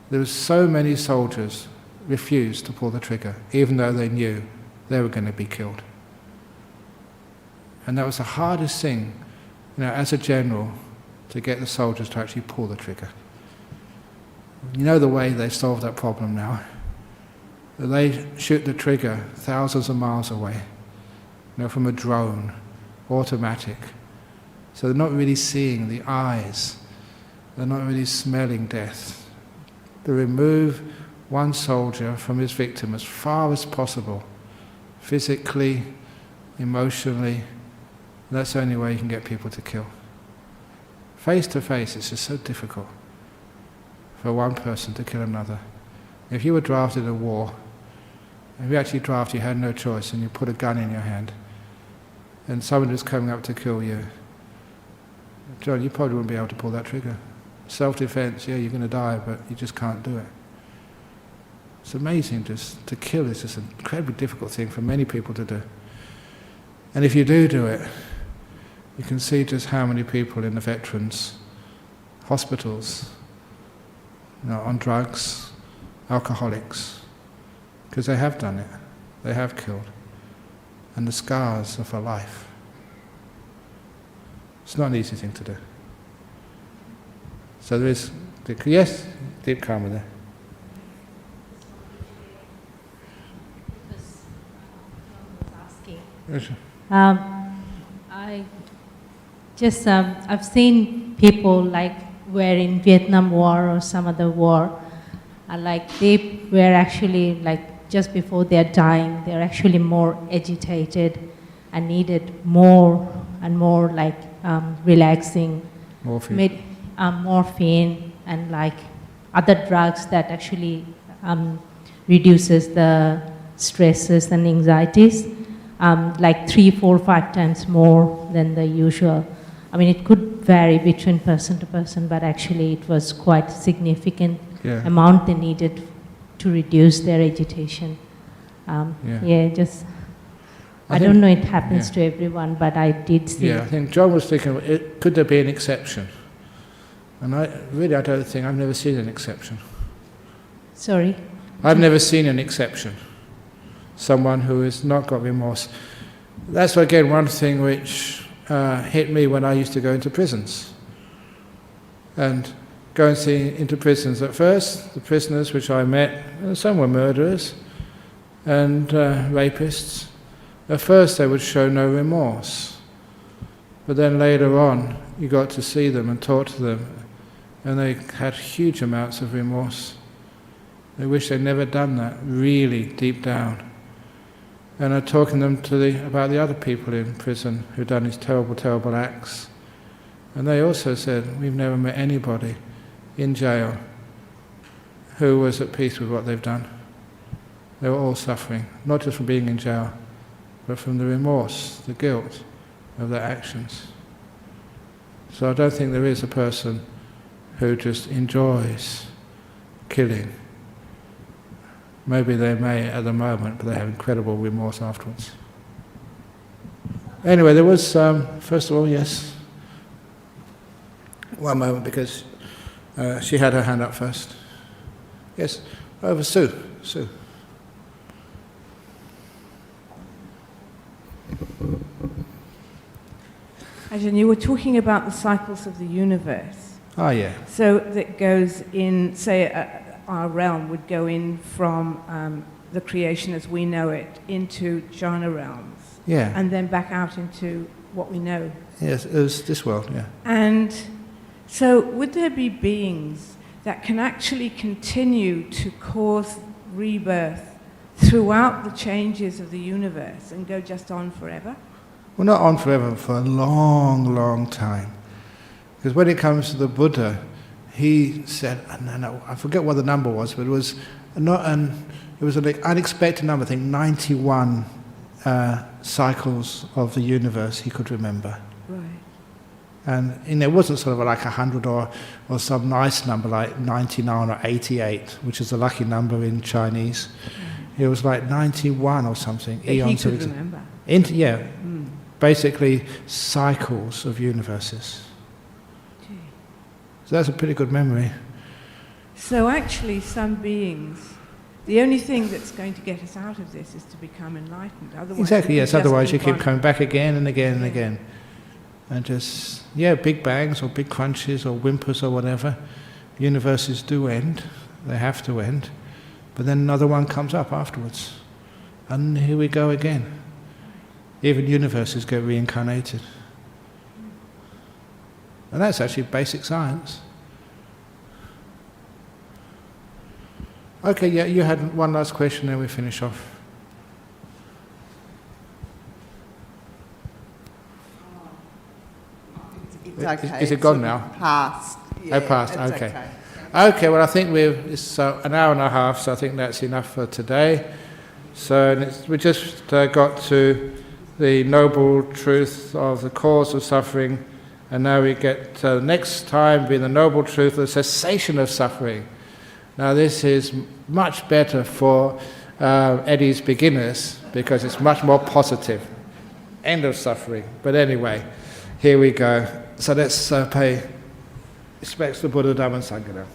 There were so many soldiers refused to pull the trigger, even though they knew they were going to be killed. And that was the hardest thing, as a general, to get the soldiers to actually pull the trigger. You know the way they solve that problem now? They shoot the trigger thousands of miles away, from a drone, automatic. So they're not really seeing the eyes, they're not really smelling death. They remove one soldier from his victim as far as possible, physically, emotionally. That's the only way you can get people to kill. Face to face, it's just so difficult for one person to kill another. If you were drafted in a war, if you actually drafted, you had no choice, and you put a gun in your hand, and someone was coming up to kill you, John, you probably wouldn't be able to pull that trigger. Self-defense, yeah, you're going to die, but you just can't do it. It's amazing just to kill is just an incredibly difficult thing for many people to do. And if you do it, you can see just how many people in the veterans' hospitals, on drugs, alcoholics, because they have done it, they have killed. and the scars of a life. It's not an easy thing to do. So there is, yes, deep karma there. I just I've seen people like were in Vietnam War or some other war, like they were actually like just before they're dying, they're actually more agitated and needed more and more like relaxing morphine and like other drugs that actually reduces the stresses and anxieties. Like 3, 4, 5 times more than the usual. I mean, it could vary between person to person, but actually it was quite significant amount they needed to reduce their agitation. I don't know it happens to everyone, but I did see. Yeah, I think John was thinking, could there be an exception? And I don't think, I've never seen an exception. Sorry? I've never seen an exception. Someone who has not got remorse. That's again one thing which hit me when I used to go into prisons. And going into prisons at first, the prisoners which I met, some were murderers and rapists. At first they would show no remorse. But then later on you got to see them and talk to them, and they had huge amounts of remorse. They wish they'd never done that, really deep down. And I'm talking them about the other people in prison who've done these terrible, terrible acts. And they also said, we've never met anybody in jail who was at peace with what they've done. They were all suffering, not just from being in jail, but from the remorse, the guilt of their actions. So I don't think there is a person who just enjoys killing. Maybe they may at the moment, but they have incredible remorse afterwards. Anyway, there was, first of all, yes. One moment, because she had her hand up first. Yes, over Sue. Sue. Ajahn, you were talking about the cycles of the universe. Oh, yeah. So that goes in, say, our realm would go in from the creation as we know it into jhana realms. Yeah. And then back out into what we know. Yes, it was this world, yeah. And so would there be beings that can actually continue to cause rebirth throughout the changes of the universe and go just on forever? Well, not on forever, for a long, long time. Because when it comes to the Buddha, he said, no, I forget what the number was, but it was an unexpected number, I think 91 cycles of the universe he could remember. Right. And it wasn't sort of like 100 or some nice number like 99 or 88, which is a lucky number in Chinese. It was like 91 or something. That he could remember. Basically cycles of universes. So that's a pretty good memory. So actually some beings, the only thing that's going to get us out of this is to become enlightened. Otherwise, exactly, yes, otherwise you keep on. coming back again and again and again. And just, big bangs or big crunches or whimpers or whatever. Universes do end, they have to end. But then another one comes up afterwards. And here we go again. Even universes get reincarnated. And that's actually basic science. Okay, yeah, you had one last question, then we finish off. It's okay. Is it gone now? Passed. Yeah, Oh, passed, it's okay. Okay, well I think it's an hour and a half, so I think that's enough for today. So we just got to the noble truth of the cause of suffering, and now we get the next time being the noble truth of the cessation of suffering. Now this is much better for Eddie's beginners because it's much more positive. End of suffering. But anyway, here we go. So let's pay respects to Buddha, Dhamma and Sangha now.